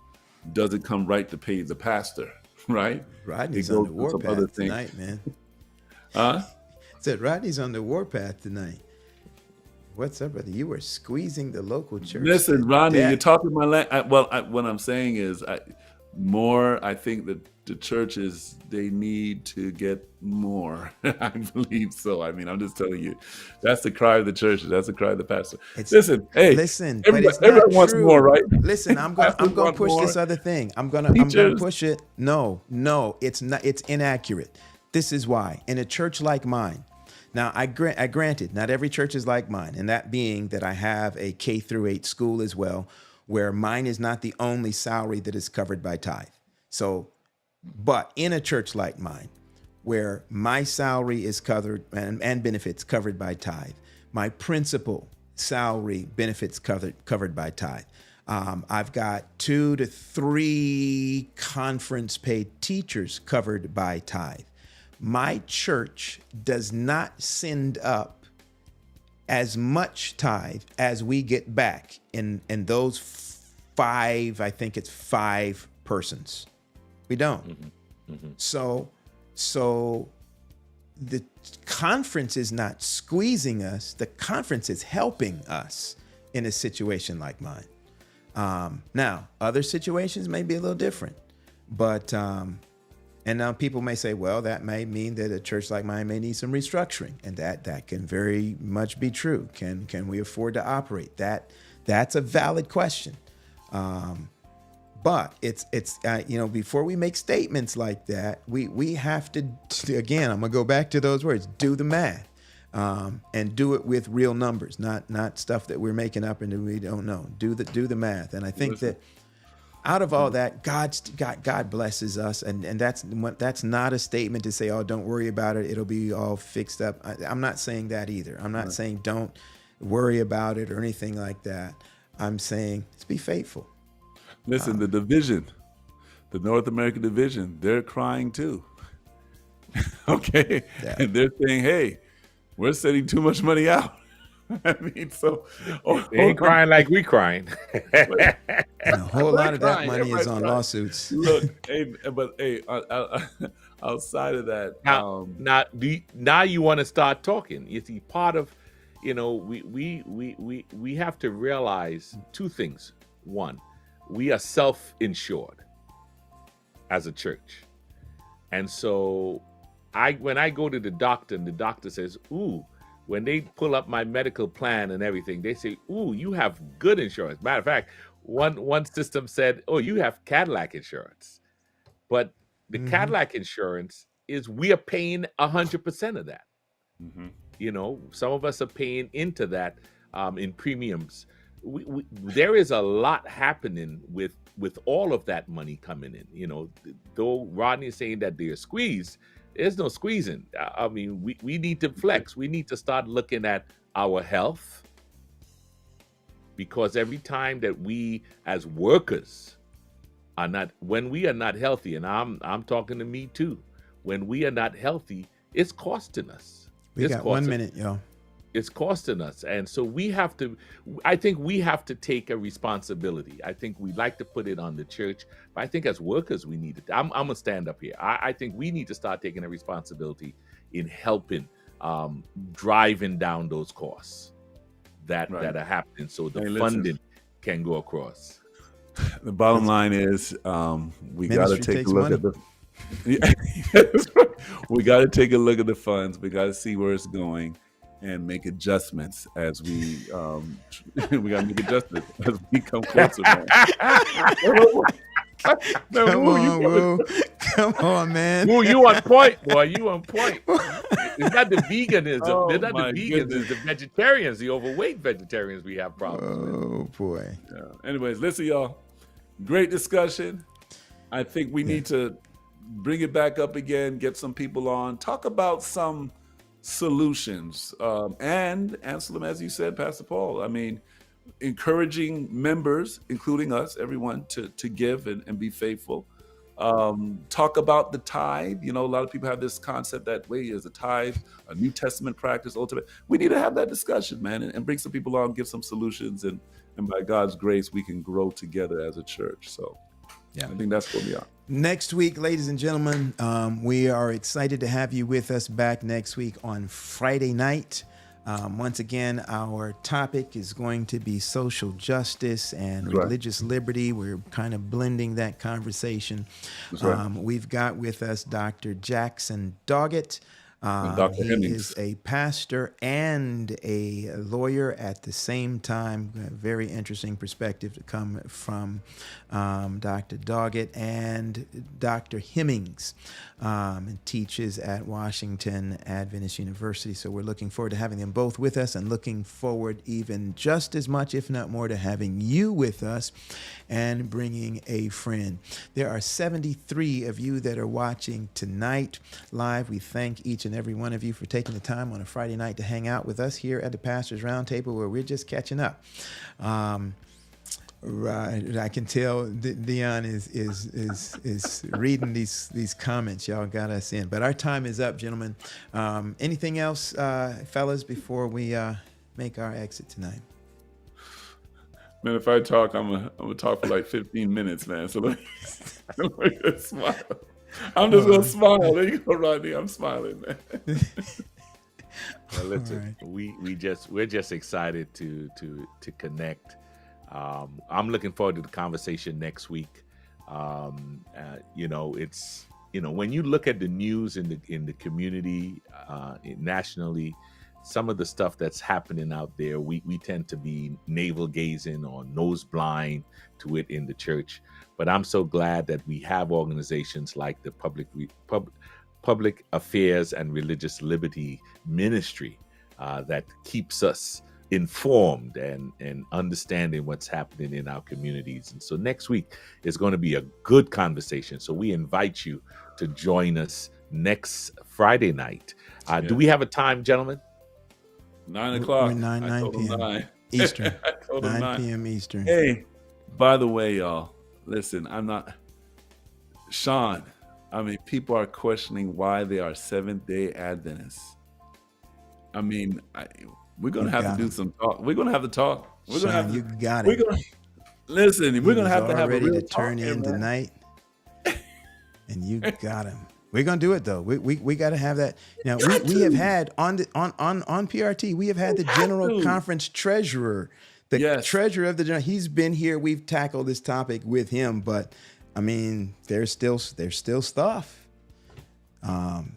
doesn't come right to pay the pastor, right? Rodney's on the warpath tonight, man. Huh? Said Rodney's on the warpath tonight. What's up, brother? You were squeezing the local church. Listen, Rodney, you're talking my language. What I'm saying is, I think that the churches, they need to get more. I believe so. I mean, I'm just telling you, that's the cry of the churches. That's the cry of the pastor. Listen, everyone wants more, right? Listen, I'm going to push this other thing. I'm going to push it. No, it's not. It's inaccurate. This is why. In a church like mine, now I granted, not every church is like mine, and that being that I have a K-8 school as well, where mine is not the only salary that is covered by tithe. So, but in a church like mine, where my salary is covered and benefits covered by tithe, my principal salary benefits covered by tithe. I've got 2 to 3 conference paid teachers covered by tithe. My church does not send up as much tithe as we get back in those 5, I think it's 5 persons. We don't. Mm-hmm. Mm-hmm. So the conference is not squeezing us. The conference is helping us in a situation like mine. Now, other situations may be a little different, but and now people may say, well, that may mean that a church like mine may need some restructuring, and that can very much be true. Can we afford to operate? That's a valid question. But it's before we make statements like that, we have to, again, I'm gonna go back to those words, do the math, and do it with real numbers, not stuff that we're making up and we don't know. Do the math, and I think that out of all that, God blesses us, and that's not a statement to say, oh, don't worry about it, it'll be all fixed up. I'm not saying that either. I'm not saying don't worry about it or anything like that. I'm saying let's be faithful. Listen, the division, the North American division, they're crying too. Okay. Yeah. And they're saying, hey, we're sending too much money out. I mean, so they ain't crying like we crying. And a whole lot of that money is on lawsuits. Look, outside of that, Now you want to start talking. You see, part of, we have to realize two things. One, we are self-insured as a church, and so when I go to the doctor and the doctor says, "Ooh," when they pull up my medical plan and everything, they say, "Ooh, you have good insurance." Matter of fact, one system said, "Oh, you have Cadillac insurance," but the Cadillac insurance is we are paying 100% of that. Some of us are paying into that in premiums. There is a lot happening with all of that money coming in. Though Rodney is saying that they're squeezed, there's no squeezing. I mean, we need to flex. We need to start looking at our health, because every time that we as workers when we are not healthy, and I'm talking to me too, when we are not healthy, it's costing us. We got 1 minute, y'all. It's costing us. And so I think we have to take a responsibility. I think we like to put it on the church, but I think as workers, we need to, I'm going to stand up here. I think we need to start taking a responsibility in helping, driving down those costs that are happening, so the funding can go across. The bottom line is, we got to take a look at the we got to take a look at the funds. We got to see where it's going and make adjustments as we we got to make adjustments as we come closer. Man. Come on, man. Woo, you on point, boy. You on point. It's not the veganism. Oh, It's not the vegans. goodness. It's the vegetarians, the overweight vegetarians we have problems with. Oh, boy. Yeah. Anyways, listen, y'all. Great discussion. I think we need to bring it back up again, get some people on, talk about some solutions, and answer them, as you said, Pastor Paul. I mean, encouraging members, including us, everyone, to give and be faithful. Talk about the tithe. A lot of people have this concept that, wait, is a tithe a New Testament practice, ultimate? We need to have that discussion, man, and bring some people on, give some solutions, and by God's grace, we can grow together as a church. So I think that's where we are. Next week, ladies and gentlemen, we are excited to have you with us back next week on Friday night. Once again, our topic is going to be social justice and religious liberty. We're kind of blending that conversation. We've got with us Dr. Jackson Doggett. Dr. He Hemmings is a pastor and a lawyer at the same time. A very interesting perspective to come from Dr. Doggett and Dr. Hemmings, and teaches at Washington Adventist University. So we're looking forward to having them both with us, and looking forward even just as much, if not more, to having you with us and bringing a friend. There are 73 of you that are watching tonight live. We thank each and every one of you for taking the time on a Friday night to hang out with us here at the Pastor's Roundtable, where we're just catching up. Right, I can tell Dion is reading these comments. Y'all got us in, but our time is up, gentlemen. Anything else, fellas, before we make our exit tonight? Man, if I talk, I'm gonna talk for like 15 minutes, man. So let me just smile. I'm just gonna smile. There you go, Rodney. I'm smiling, man. Well, listen, we're just excited to connect. I'm looking forward to the conversation next week. It's when you look at the news in the community, nationally, some of the stuff that's happening out there, we tend to be navel gazing or nose blind to it in the church. But I'm so glad that we have organizations like the Public Affairs and Religious Liberty Ministry that keeps us informed and understanding what's happening in our communities. And so next week is going to be a good conversation. So we invite you to join us next Friday night. Do we have a time, gentlemen? 9 o'clock. We're 9 p.m. Eastern. 9 p.m. Eastern. Hey, by the way, y'all, listen, Sean, people are questioning why they are Seventh-day Adventists. We're going to have to do some talk. We're going to have to talk. We're going to have to. You got it. We're going to have to have a ready real to turn talk in here, tonight, and you got him. We're gonna do it though. We got to have that. Now we have had on PRT. We have had the general conference treasurer, the treasurer of the general. He's been here. We've tackled this topic with him, but I mean, there's still stuff.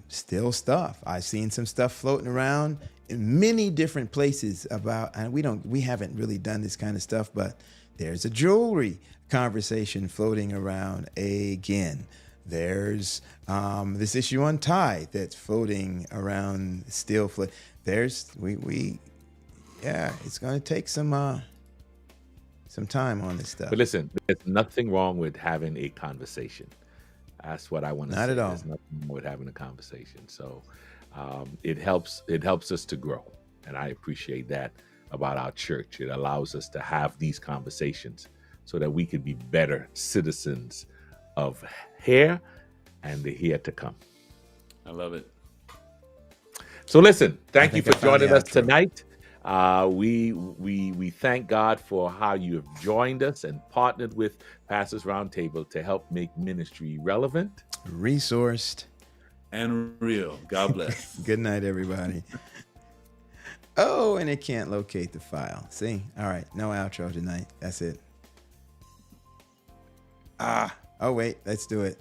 Still stuff. I've seen some stuff floating around in many different places about, and we haven't really done this kind of stuff, but there's a jewelry conversation floating around again. There's this issue on tithe that's floating around still. There's it's going to take some time on this stuff. But listen, there's nothing wrong with having a conversation. That's what I want to say. Not at all. There's nothing wrong with having a conversation. So it helps us to grow. And I appreciate that about our church. It allows us to have these conversations so that we can be better citizens of here and the here to come. I love it. So listen, thank you for joining us tonight. We thank God for how you have joined us and partnered with Pastors Roundtable to help make ministry relevant, resourced, and real. God bless. Good night, everybody. Oh, and it can't locate the file. See? All right. No outro tonight. That's it. Oh, wait. Let's do it.